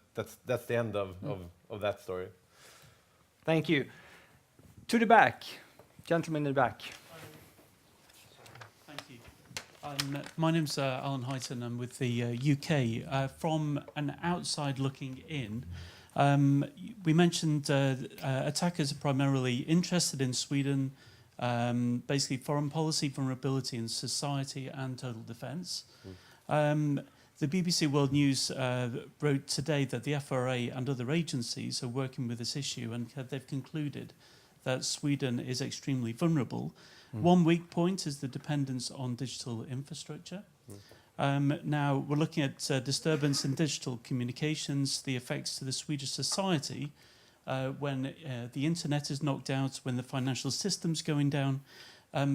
Speaker 1: end of that story.
Speaker 2: Thank you. To the back, gentleman in the back.
Speaker 7: Thank you. My name's Alan Heighton. I'm with the UK. From an outside looking in, we mentioned attackers are primarily interested in Sweden, basically foreign policy, vulnerability in society, and total defence. The BBC World News wrote today that the FRA and other agencies are working with this issue, and they've concluded that Sweden is extremely vulnerable. One weak point is the dependence on digital infrastructure. Now, we're looking at disturbance in digital communications, the effects to the Swedish society when the internet is knocked out, when the financial system's going down.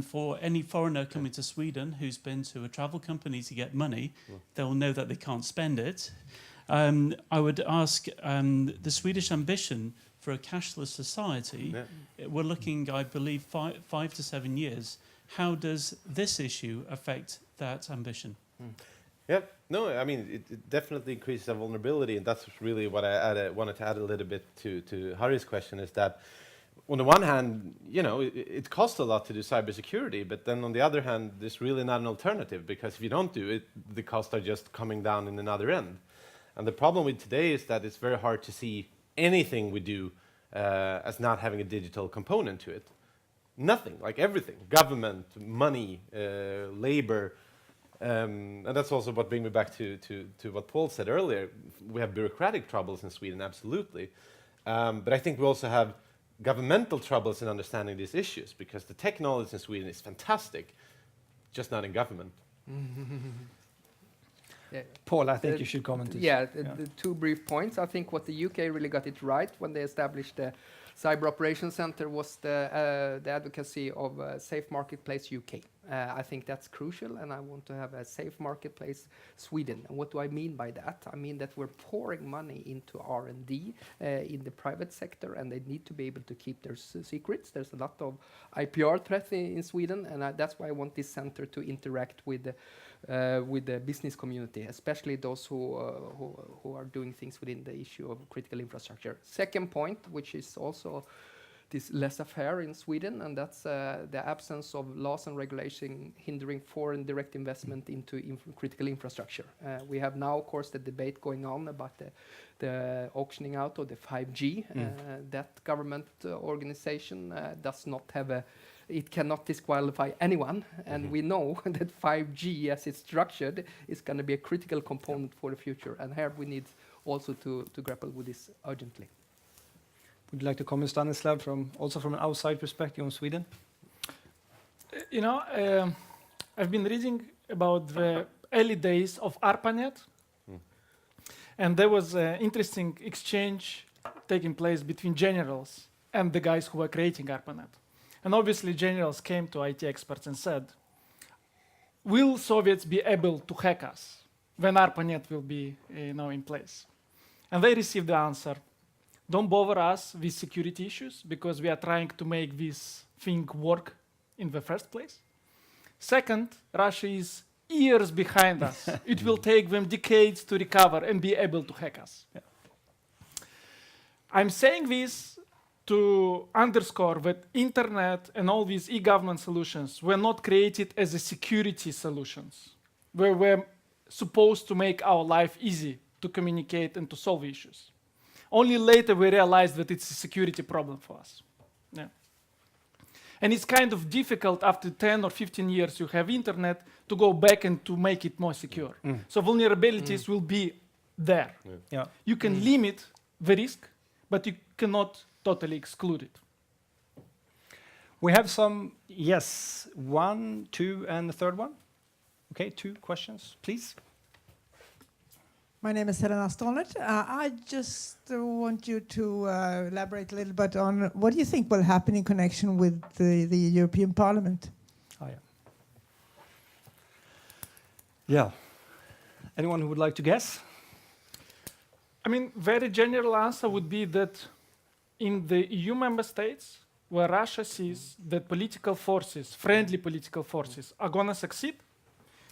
Speaker 7: For any foreigner coming to Sweden who's been to a travel company to get money, they'll know that they can't spend it. I would ask the Swedish ambition for a cashless society. We're looking, I believe, 5 to 7 years. How does this issue affect that ambition?
Speaker 1: Yeah, no, I mean, it definitely increases our vulnerability, and that's really what I wanted to add a little bit to Harry's question, is that on the one hand, it costs a lot to do cybersecurity, but then on the other hand, there's really not an alternative, because if you don't do it, the costs are just coming down in another end. And the problem with today is that it's very hard to see anything we do as not having a digital component to it. Nothing, like everything, government, money, labor, and that's also what brings me back to what Paul said earlier. We have bureaucratic troubles in Sweden, absolutely. But I think we also have governmental troubles in understanding these issues, because the tech knowledge in Sweden is fantastic, just not in government.
Speaker 4: Yeah.
Speaker 2: Paul, I think you should comment this.
Speaker 4: Yeah, the two brief points. I think what the UK really got it right when they established the Cyber Operations Center was the advocacy of Safe Marketplace UK. I think that's crucial, and I want to have a safe marketplace Sweden. And what do I mean by that? I mean that we're pouring money into R&D in the private sector, and they need to be able to keep their secrets. There's a lot of IPR threat in Sweden, and that's why I want this center to interact with the business community, especially those who are doing things within the issue of critical infrastructure. Second point, which is also this laissez-faire in Sweden, and that's the absence of laws and regulation hindering foreign direct investment into critical infrastructure. We have now, of course, the debate going on about the auctioning out of the 5G. That government organization does not have it cannot disqualify anyone, and we know that 5G, as it's structured, is going to be a critical component for the future, and here we need also to grapple with this urgently.
Speaker 2: Would you like to comment, Stanislav, also from an outside perspective on Sweden?
Speaker 3: You know, I've been reading about the early days of ARPANET, and there was an interesting exchange taking place between generals and the guys who were creating ARPANET. And obviously, generals came to IT experts and said, will Soviets be able to hack us when ARPANET will be in place? And they received the answer, don't bother us with security issues, because we are trying to make this thing work in the first place. Second, Russia is years behind us. It will take them decades to recover and be able to hack us. Yeah. I'm saying this to underscore that internet and all these e-government solutions were not created as a security solutions, where we're supposed to make our life easy to communicate and to solve issues. Only later we realized that it's a security problem for us. Yeah. And it's kind of difficult after 10 or 15 years you have internet to go back and to make it more secure. So vulnerabilities will be there.
Speaker 2: Yeah.
Speaker 3: You can limit the risk, but you cannot totally exclude it.
Speaker 2: We have some, yes, 1, 2, and the third one. Okay, 2 questions, please.
Speaker 8: My name is Helena Stolnert. I just want you to elaborate a little bit on what do you think will happen in connection with the European Parliament?
Speaker 2: Oh, yeah. Yeah. Anyone who would like to guess?
Speaker 3: I mean, very general answer would be that in the EU member states, where Russia sees that political forces, friendly political forces, are going to succeed,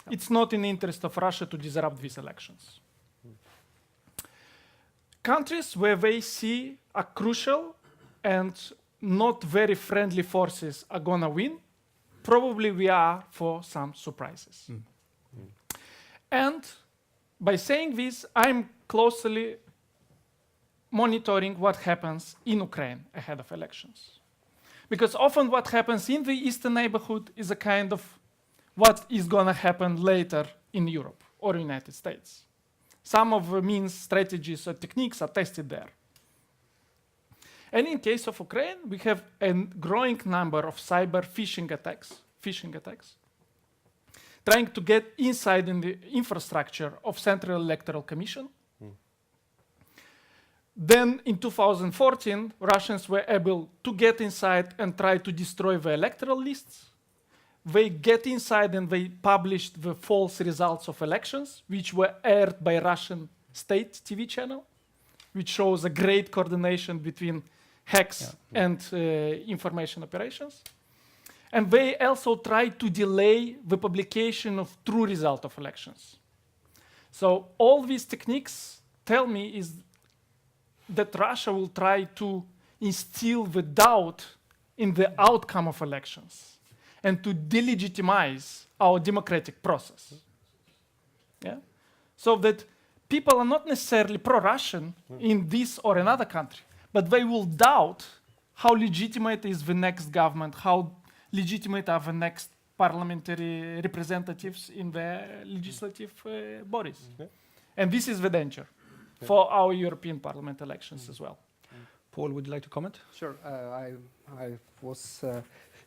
Speaker 3: it's not in the interest of Russia to disrupt these elections. Countries where they see a crucial and not very friendly forces are going to win, probably we are for some surprises. And by saying this, I'm closely monitoring what happens in Ukraine ahead of elections. Because often what happens in the eastern neighborhood is a kind of what is going to happen later in Europe or United States. Some of the means, strategies, or techniques are tested there. And in case of Ukraine, we have a growing number of cyber phishing attacks, trying to get inside in the infrastructure of Central Electoral Commission. Then in 2014, Russians were able to get inside and try to destroy the electoral lists. They get inside and they published the false results of elections, which were aired by Russian state TV channel, which shows a great coordination between hacks and information operations. And they also tried to delay the publication of true result of elections. So all these techniques tell me is that Russia will try to instill the doubt in the outcome of elections and to delegitimize our democratic process. Yeah? So that people are not necessarily pro-Russian in this or another country, but they will doubt how legitimate is the next government, how legitimate are the next parliamentary representatives in the legislative bodies. And this is the danger for our European Parliament elections as well.
Speaker 2: Paul, would you like to comment?
Speaker 4: Sure. I was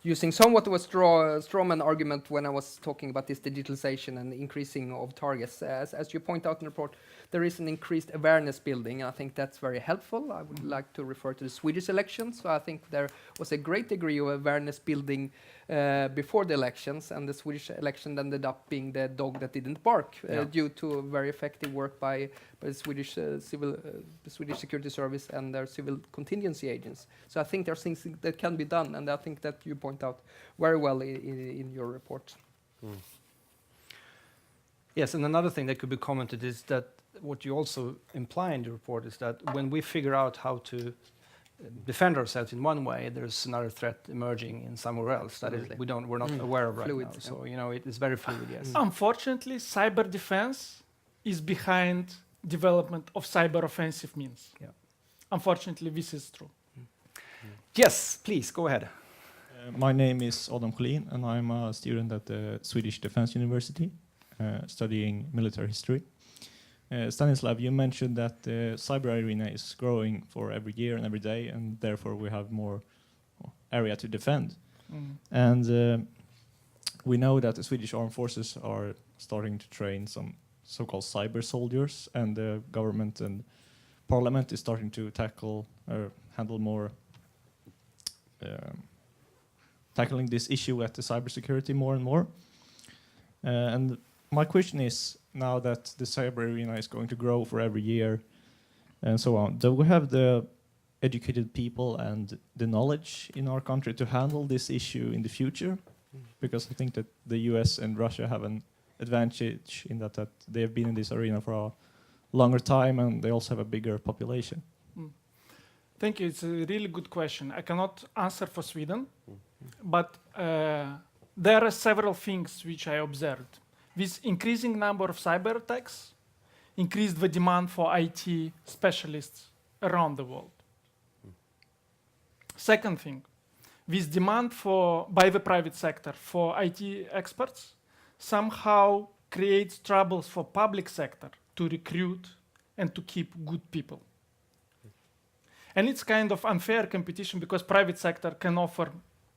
Speaker 4: using somewhat of a strawman argument when I was talking about this digitalization and increasing of targets. As you point out in the report, there is an increased awareness building, and I think that's very helpful. I would like to refer to the Swedish elections. So I think there was a great degree of awareness building before the elections, and the Swedish election ended up being the dog that didn't bark due to very effective work by the Swedish Swedish Security Service and their civil contingency agents. So I think there are things that can be done, and I think that you point out very well in your report.
Speaker 2: Yes, and another thing that could be commented is that what you also imply in the report is that when we figure out how to defend ourselves in one way, there's another threat emerging in somewhere else that is we're not aware of right
Speaker 4: Fluid,
Speaker 2: now. So it is very fluid. Yes.
Speaker 3: Unfortunately, cyber defense is behind development of cyber offensive means.
Speaker 2: Yeah.
Speaker 3: Unfortunately, this is true.
Speaker 2: Yes, please go ahead.
Speaker 9: My name is Adam Collin, and I'm a student at the Swedish Defense University, studying military history. Stanislav, you mentioned that the cyber arena is growing for every year and every day, and therefore we have more area to defend. And we know that the Swedish armed forces are starting to train some so-called cyber soldiers, and the government and parliament is starting to handle more tackling this issue at the cybersecurity more and more. And my question is, now that the cyber arena is going to grow for every year and so on, do we have the educated people and the knowledge in our country to handle this issue in the future? Because I think that the US and Russia have an advantage in that they have been in this arena for a longer time, and they also have a bigger population.
Speaker 3: Thank you. It's a really good question. I cannot answer for Sweden, but there are several things which I observed. This increasing number of cyber attacks increased the demand for IT specialists around the world. Second thing, this demand by the private sector for IT experts somehow creates troubles for public sector to recruit and to keep good people. And it's kind of unfair competition because private sector can offer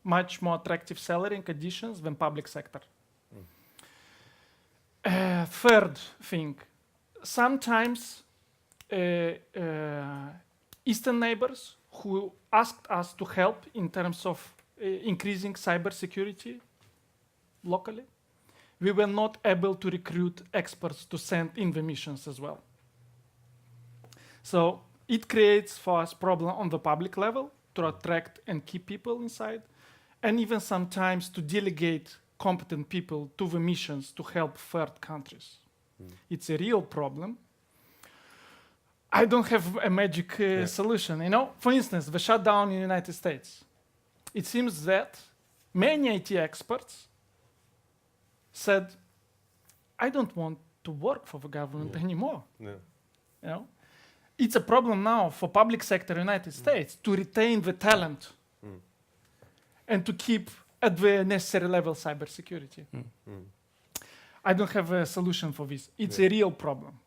Speaker 3: much more attractive salary and conditions than public sector. Third thing, sometimes Eastern neighbors who asked us to help in terms of increasing cybersecurity locally, we were not able to recruit experts to send in the missions as well. So it creates for us problem on the public level to attract and keep people inside, and even sometimes to delegate competent people to the missions to help third countries. It's a real problem. I don't have a magic solution. For instance, the shutdown in the United States. It seems that many IT experts said, I don't want to work for the government anymore. It's a problem now for public sector United States to retain the talent and to keep at the necessary level cybersecurity. I don't have a solution for this. It's a real problem.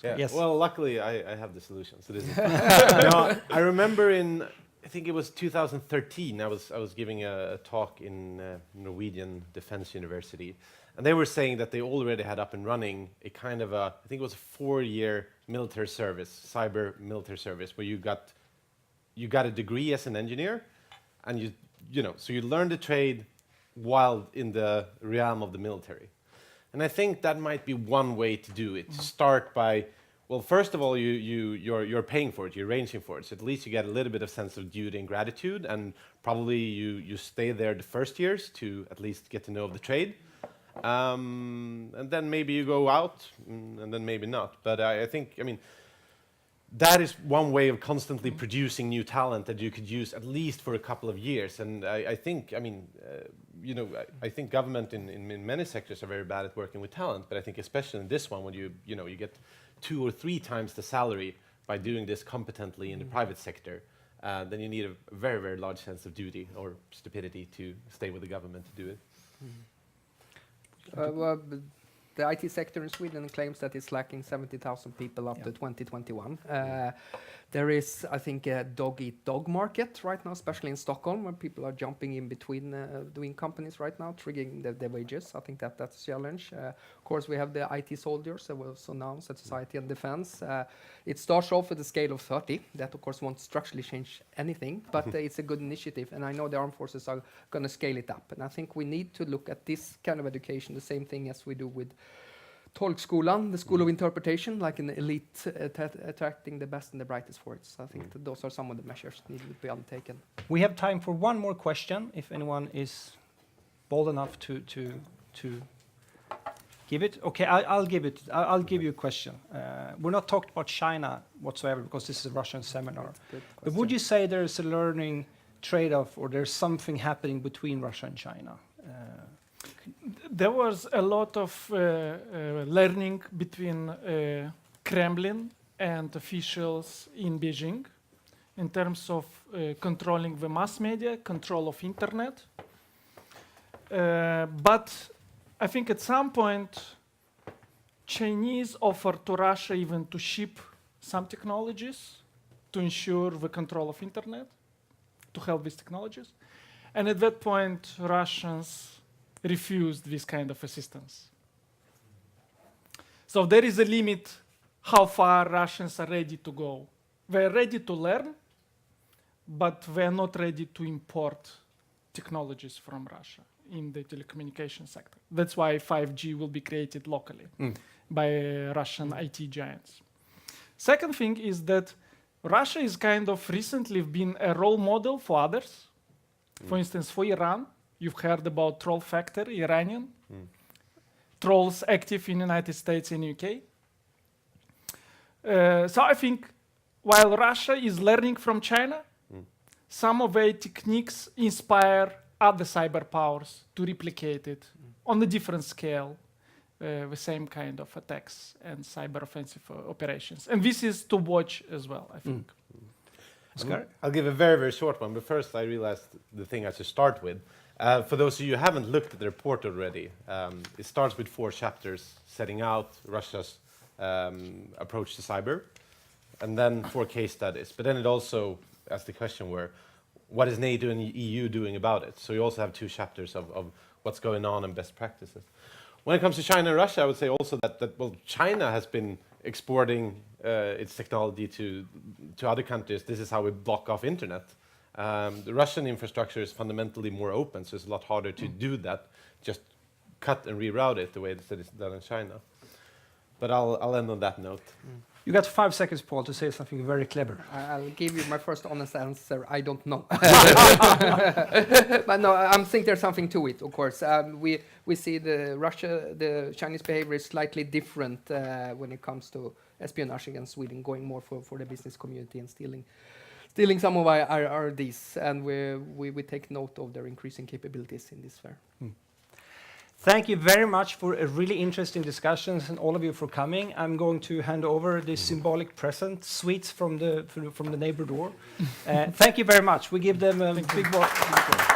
Speaker 1: Yeah.
Speaker 2: Yes.
Speaker 1: Well, luckily I have the solution. So this is I remember I think it was 2013. I was giving a talk in Norwegian Defense University, and they were saying that they already had up and running a kind of I think it was a 4-year military service, cyber military service, where you got a degree as an engineer, and so you learn the trade while in the realm of the military. And I think that might be one way to do it. Start by, well, first of all, you're paying for it, you're arranging for it. So at least you get a little bit of sense of duty and gratitude, and probably you stay there the first years to at least get to know the trade. And then maybe you go out, and then maybe not. But I think, that is one way of constantly producing new talent that you could use at least for a couple of years. And I think, I think government in many sectors are very bad at working with talent. But I think especially in this one, when you get 2 or 3 times the salary by doing this competently in the private sector, then you need a very, very large sense of duty or stupidity to stay with the government to do it.
Speaker 4: Well, the IT sector in Sweden claims that it's lacking 70,000 people up to 2021. There is, I think, a dog-eat-dog market right now, especially in Stockholm, where people are jumping in between doing companies right now, triggering their wages. I think that's a challenge. Of course, we have the IT soldiers that was announced at Society and Defense. It starts off with a scale of 30. That, of course, won't structurally change anything, but it's a good initiative. And I know the armed forces are going to scale it up. And I think we need to look at this kind of education, the same thing as we do with Tolkskolan, the School of Interpretation, like an elite attracting the best and the brightest for it. So I think that those are some of the measures needed to be undertaken.
Speaker 2: We have time for one more question, if anyone is bold enough to give it. Okay, I'll give it. I'll give you a question. We're not talking about China whatsoever because this is a Russian seminar. But would you say there's a learning trade-off or there's something happening between Russia and China?
Speaker 3: There was a lot of learning between Kremlin and officials in Beijing in terms of controlling the mass media, control of internet. But I think at some point, Chinese offered to Russia even to ship some technologies to ensure the control of internet, to help these technologies. And at that point, Russians refused this kind of assistance. So there is a limit how far Russians are ready to go. They're ready to learn, but they're not ready to import technologies from Russia in the telecommunication sector. That's why 5G will be created locally by Russian IT giants. Second thing is that Russia is kind of recently been a role model for others. For instance, for Iran, you've heard about Troll Factory, Iranian. Trolls active in the United States and UK. So I think while Russia is learning from China, some of their techniques inspire other cyber powers to replicate it on a different scale, the same kind of attacks and cyber offensive operations. And this is to watch as well, I think.
Speaker 1: I'll give a very, very short one, but first I realized the thing I should start with. For those of you who haven't looked at the report already, it starts with 4 chapters setting out Russia's approach to cyber, and then 4 case studies. But then it also asks the question what is NATO and the EU doing about it? So you also have 2 chapters of what's going on and best practices. When it comes to China and Russia, I would say also that China has been exporting its technology to other countries. This is how we block off internet. The Russian infrastructure is fundamentally more open, so it's a lot harder to do that, just cut and reroute it the way that it's done in China. But I'll end on that note.
Speaker 2: You got 5 seconds, Paul, to say something very clever.
Speaker 4: I'll give you my first honest answer. I don't know. But no, I think there's something to it, of course. We see the Chinese behavior is slightly different when it comes to espionage against Sweden, going more for the business community and stealing some of our IDs, and we take note of their increasing capabilities in this sphere.
Speaker 2: Thank you very much for a really interesting discussions and all of you for coming. I'm going to hand over this symbolic present, sweets from the neighbor door. Thank you very much. We give them a big applause.